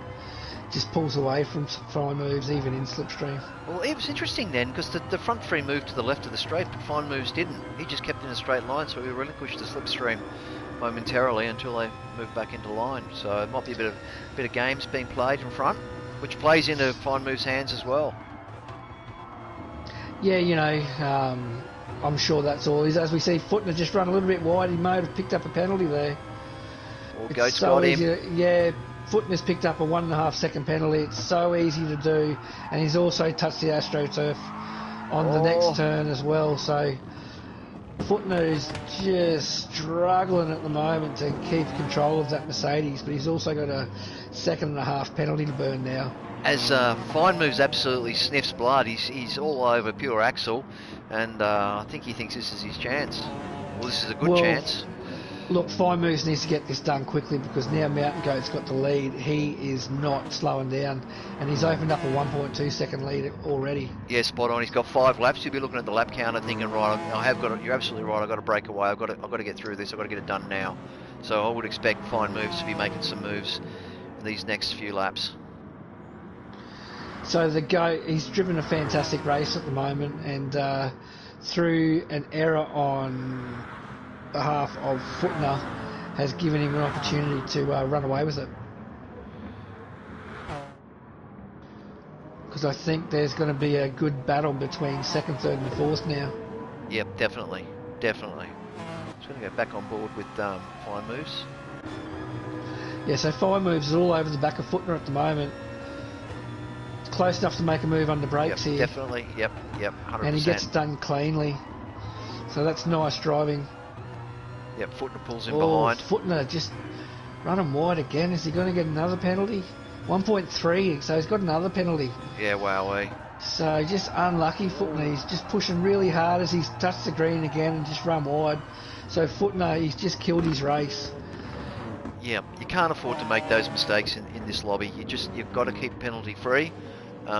just pulls away from Fine Moves, even in slipstream. Well, it was interesting then, because the front three moved to the left of the straight, but Fine Moves didn't. He just kept in a straight line, so he relinquished the slipstream momentarily until they moved back into line. So it might be a bit of games being played in front, which plays into Fine Moves' hands as well. Yeah, you know, I'm sure that's all. As we see, Footner just run a little bit wide. He may have picked up a penalty there. Or Goat's got him. Yeah, Footner's picked up a 1.5 second penalty. It's so easy to do, and he's also touched the AstroTurf on the next turn as well. So Footner is just struggling at the moment to keep control of that Mercedes, but he's also got a 1.5 penalty to burn now. As Fine Moves absolutely sniffs blood, he's all over Pure Axle, and I think he thinks this is his chance. Well, this is a good chance. Look, Fine Moves needs to get this done quickly, because now Mountain Goat's got the lead. He is not slowing down, and he's opened up a 1.2 second lead already. Yeah, spot on. He's got 5 laps. He'll be looking at the lap counter thinking, right, I have got it. You're absolutely right. I've got to break away. I've got to get through this. I've got to get it done now. So I would expect Fine Moves to be making some moves in these next few laps. So the Goat, he's driven a fantastic race at the moment, and through an error on behalf of Footner, has given him an opportunity to run away with it. Because I think there's going to be a good battle between second, third and fourth now. Yep, definitely. Just going to go back on board with Fine Moves. Yeah, so Fine Moves is all over the back of Footner at the moment. Close enough to make a move under brakes here. Definitely, yep, 100%. And he gets done cleanly. So that's nice driving. Yep, Footner pulls him behind. Footner just running wide again. Is he going to get another penalty? 1.3, so he's got another penalty. Yeah, wowee. So just unlucky Footner. He's just pushing really hard as he's touched the green again and just run wide. So Footner, he's just killed his race. Yeah, you can't afford to make those mistakes in this lobby. You've got to keep penalty free,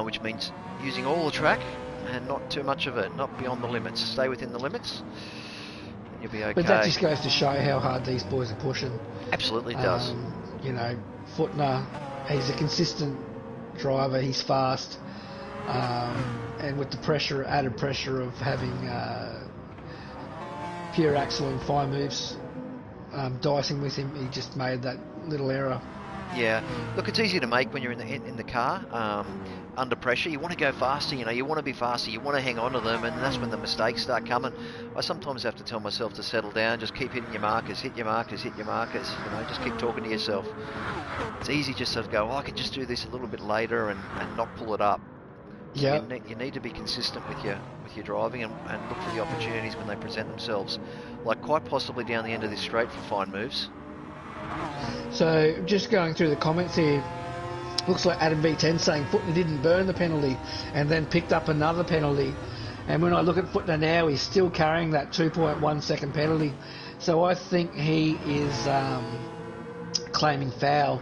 which means using all the track and not too much of it, not beyond the limits. Stay within the limits, and you'll be okay. But that just goes to show how hard these boys are pushing. Absolutely does. You know, Footner, he's a consistent driver. He's fast, and with the added pressure of having pure axle and fine moves dicing with him, he just made that little error. Yeah, look, it's easy to make when you're in the car under pressure. You want to go faster, you know. You want to be faster. You want to hang on to them, and that's when the mistakes start coming. I sometimes have to tell myself to settle down, just keep hitting your markers, hit your markers, hit your markers. You know, just keep talking to yourself. It's easy just to go, oh, I can just do this a little bit later and not pull it up. Yeah. You need to be consistent with your driving and look for the opportunities when they present themselves, like quite possibly down the end of this straight for fine moves. So just going through the comments here, looks like Adam V10 saying Footner didn't burn the penalty and then picked up another penalty. And when I look at Footner now, he's still carrying that 2.1 second penalty. So I think he is claiming foul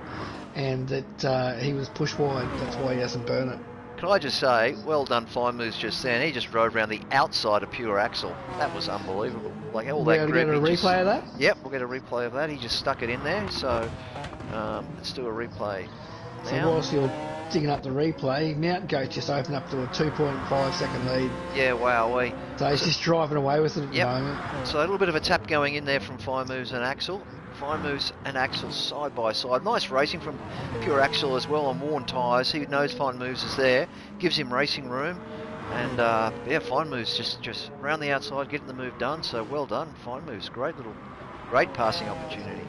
and that he was pushed wide. That's why he doesn't burn it. Can I just say, well done fine moves just then. He just rode around the outside of pure axle. That was unbelievable. Like all that grip. We're going to get a replay of that? Yep, we'll get a replay of that. He just stuck it in there. So let's do a replay now. So whilst you're digging up the replay, Mountain Goat just opened up to a 2.5 second lead. Yeah, wow. So he's just driving away with it at the moment. So a little bit of a tap going in there from fine moves and axle. Fine moves and axle side by side. Nice racing from pure axle as well on worn tyres. He knows fine moves is there, gives him racing room, and yeah, fine moves just round the outside, getting the move done. So well done, fine moves. Great passing opportunity.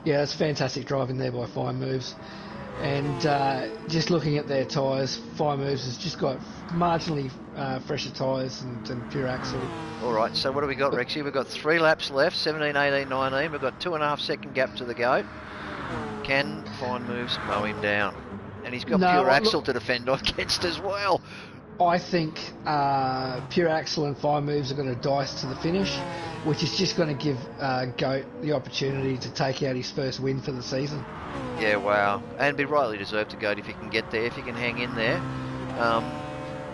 Yeah, it's fantastic driving there by fine moves. And just looking at their tyres, fine moves has just got marginally fresher tyres than pure axle. All right, so what do we got, Rexy? We've got 3 laps left, 17, 18, 19. We've got 2.5 second gap to the go. Can fine moves mow him down? And he's got pure axle to defend against as well. I think pure axle and fine moves are going to dice to the finish, which is just going to give Goat the opportunity to take out his first win for the season. Yeah, wow. And be rightly deserved to Goat if he can get there, if he can hang in there.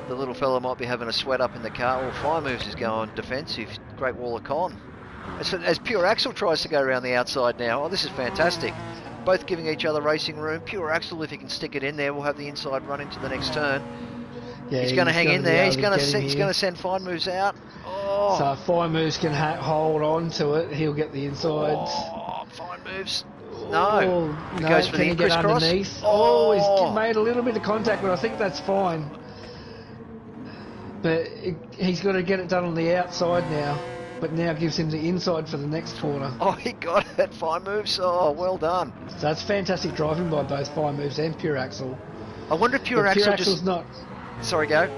The little fella might be having a sweat up in the car. Well, fine moves is going defensive. Great wall of con. As pure axle tries to go around the outside now. Oh, this is fantastic. Both giving each other racing room. Pure axle, if he can stick it in there, will have the inside run into the next turn. Yeah, he's going to hang in there. He's going to send fine moves out. Oh. So if fine moves can hold on to it, he'll get the insides. Oh, fine moves. No. He no, goes for the Inquis cross. Underneath? Oh, he's made a little bit of contact, but I think that's fine. But he's got to get it done on the outside now. But now gives him the inside for the next corner. Oh, he got it. Fine moves. Oh, well done. So that's fantastic driving by both fine moves and pure axle. I wonder if pure axle axle's not. Sorry, go.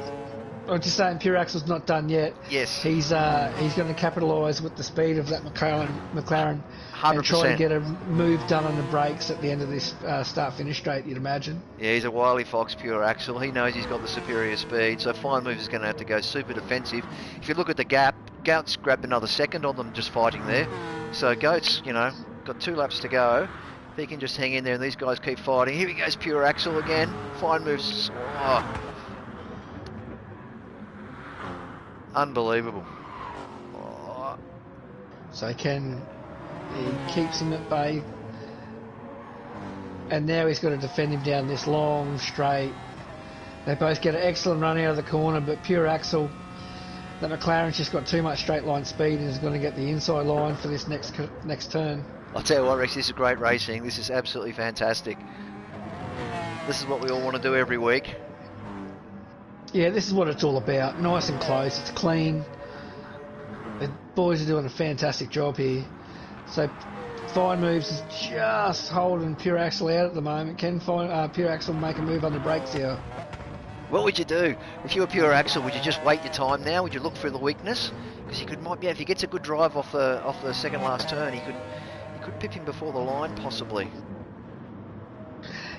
I'm just saying, pure axle's not done yet. Yes. He's going to capitalise with the speed of that McLaren 100%. And try to get a move done on the brakes at the end of this start-finish straight, you'd imagine. Yeah, he's a wily fox, pure axle. He knows he's got the superior speed, so fine move is going to have to go super defensive. If you look at the gap, Goat's grabbed another second on them just fighting there. So Goat's, got 2 laps to go. If he can just hang in there and these guys keep fighting. Here he goes, pure axle again. Fine moves. Oh. Unbelievable. Oh. So he keeps him at bay. And now he's got to defend him down this long straight. They both get an excellent run out of the corner, but pure axle, that McLaren's just got too much straight line speed and is going to get the inside line for this next turn. I'll tell you what, Rex, this is great racing. This is absolutely fantastic. This is what we all want to do every week. Yeah, this is what it's all about. Nice and close. It's clean. The boys are doing a fantastic job here. So fine moves is just holding pure axle out at the moment. Can pure axle make a move on the brakes here? What would you do if you were pure axle? Would you just wait your time now? Would you look for the weakness? Because if he gets a good drive off the second last turn, he could pip him before the line possibly.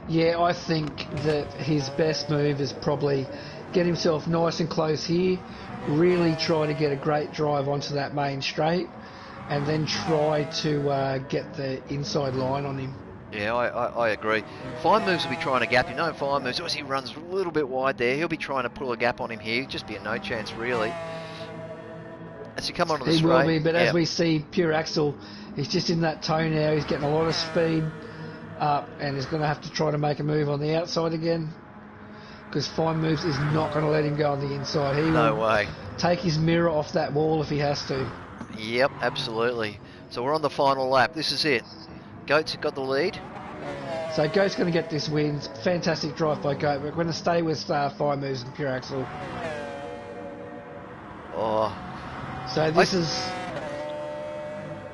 Yeah, I think that his best move is probably get himself nice and close here, really try to get a great drive onto that main straight, and then try to get the inside line on him. Yeah, I agree. Fine Moves will be trying to gap him. No Fine Moves, as he runs a little bit wide there, he'll be trying to pull a gap on him here. Just be a no chance, really. As he come onto the He straight. will be, but yep. as we see, Pure Axel, he's just in that toe now. He's getting a lot of speed up, and he's going to have to try to make a move on the outside again, because Fine Moves is not going to let him go on the inside. He No will way. take his mirror off that wall if he has to. Yep, absolutely. So we're on the final lap. This is it. Goat's got the lead. So Goat's going to get this win. Fantastic drive by Goat. We're going to stay with Fine Moves and Pure Axel. Oh. So this is...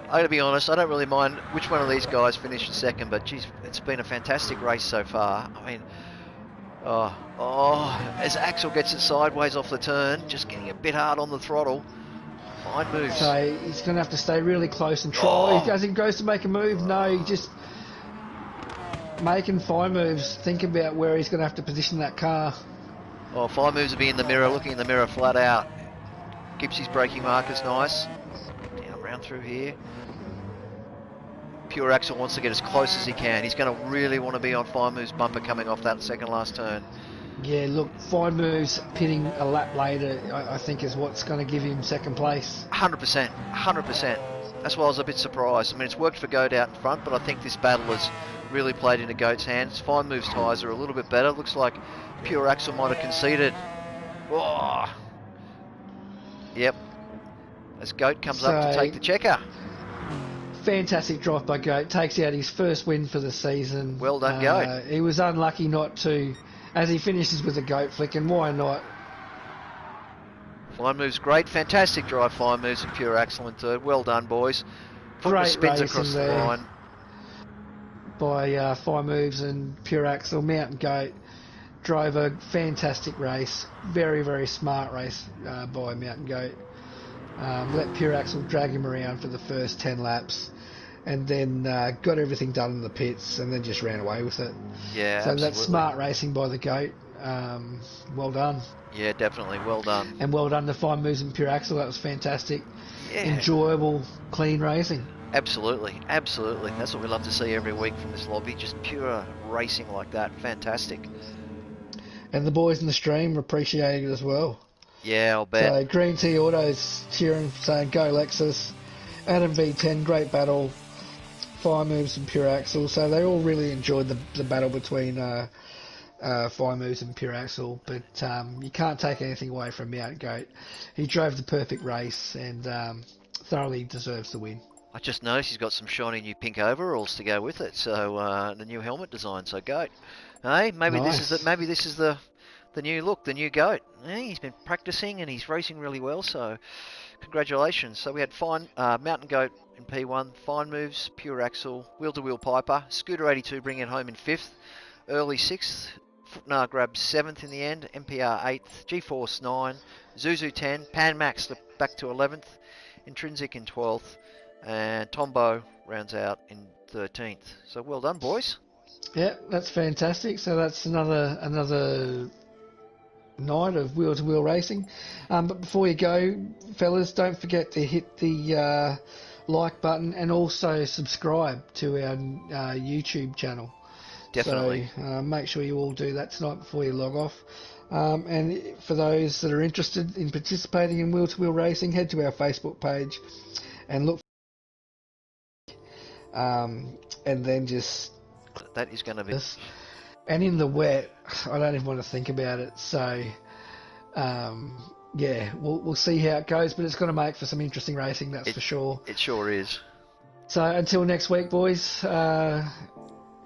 I gotta be honest, I don't really mind which one of these guys finished second, but geez, it's been a fantastic race so far. I mean, as Axel gets it sideways off the turn, just getting a bit hard on the throttle. Fine Moves. So he's going to have to stay really close and try. As he goes to make a move, no, he just making Fine Moves think about where he's going to have to position that car. Oh, Fine Moves will be in the mirror, looking in the mirror flat out. Keeps his braking markers nice. Down round through here. Pure Axel wants to get as close as he can. He's going to really want to be on Fine Moves bumper coming off that second last turn. Yeah, look, Fine Moves pitting a lap later, I think, is what's going to give him second place. 100%, 100%. That's why I was a bit surprised. I mean, it's worked for Goat out in front, but I think this battle has really played into Goat's hands. Fine Moves tyres are a little bit better. Looks like Pure Axel might have conceded. Oh. Yep. As Goat comes up to take the checker. Fantastic drive by Goat. Takes out his first win for the season. Well done, Goat. He was unlucky not to, as he finishes with a Goat flick, and why not? Fine Moves great. Fantastic drive, Fine Moves, and Pure Axel in third. Well done, boys. Putting the spins across the line. By Fine Moves and Pure Axel. Mountain Goat drove a fantastic race. Very, very smart race by Mountain Goat. Let Pure Axel drag him around for the first 10 laps, and then got everything done in the pits, and then just ran away with it. Yeah, so absolutely. That's smart racing by the Goat. Well done. Yeah, definitely. Well done. And well done to Fine Moves and Pure Axel. That was fantastic. Yeah. Enjoyable, clean racing. Absolutely, absolutely. That's what we love to see every week from this lobby. Just pure racing like that. Fantastic. And the boys in the stream appreciate it as well. Yeah, I'll bet. So Green Tea Autos cheering, saying go Lexus. Adam V10, great battle. Fine Moves and Pure Axel. So they all really enjoyed the battle between Fine Moves and Pure Axel. But you can't take anything away from Mountain Goat. He drove the perfect race and thoroughly deserves the win. I just noticed he's got some shiny new pink overalls to go with it. So the new helmet design. So Goat. Hey, maybe nice. this is the new look, the new Goat. Yeah, he's been practicing and he's racing really well, so congratulations. So we had Mountain Goat in P1, Fine Moves, Pure Axel, Wheel to Wheel Piper, Scooter 82 bringing it home in 5th, Early 6th, Footnar grabbed 7th in the end, MPR 8th, G-Force 9, Zuzu 10, Pan Max back to 11th, Intrinsic in 12th, and Tombo rounds out in 13th. So well done, boys. Yeah, that's fantastic. So that's another night of wheel-to-wheel racing. But before you go, fellas, don't forget to hit the like button and also subscribe to our YouTube channel. Definitely. So make sure you all do that tonight before you log off. And for those that are interested in participating in wheel-to-wheel racing, head to our Facebook page and look. And then just... That is going to be... And in the wet, I don't even want to think about it. So, yeah, we'll see how it goes. But it's going to make for some interesting racing, that's for sure. It sure is. So until next week, boys.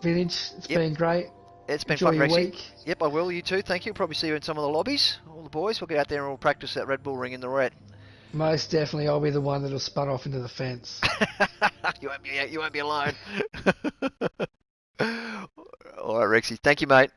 Vintage, it's been great. It's been Enjoy fun your racing. Week. Yep, I will. You too. Thank you. Probably see you in some of the lobbies. All the boys. We'll get out there and we'll practice that Red Bull ring in the wet. Most definitely, I'll be the one that'll spun off into the fence. You won't be alone. All right, Rexy. Thank you, mate.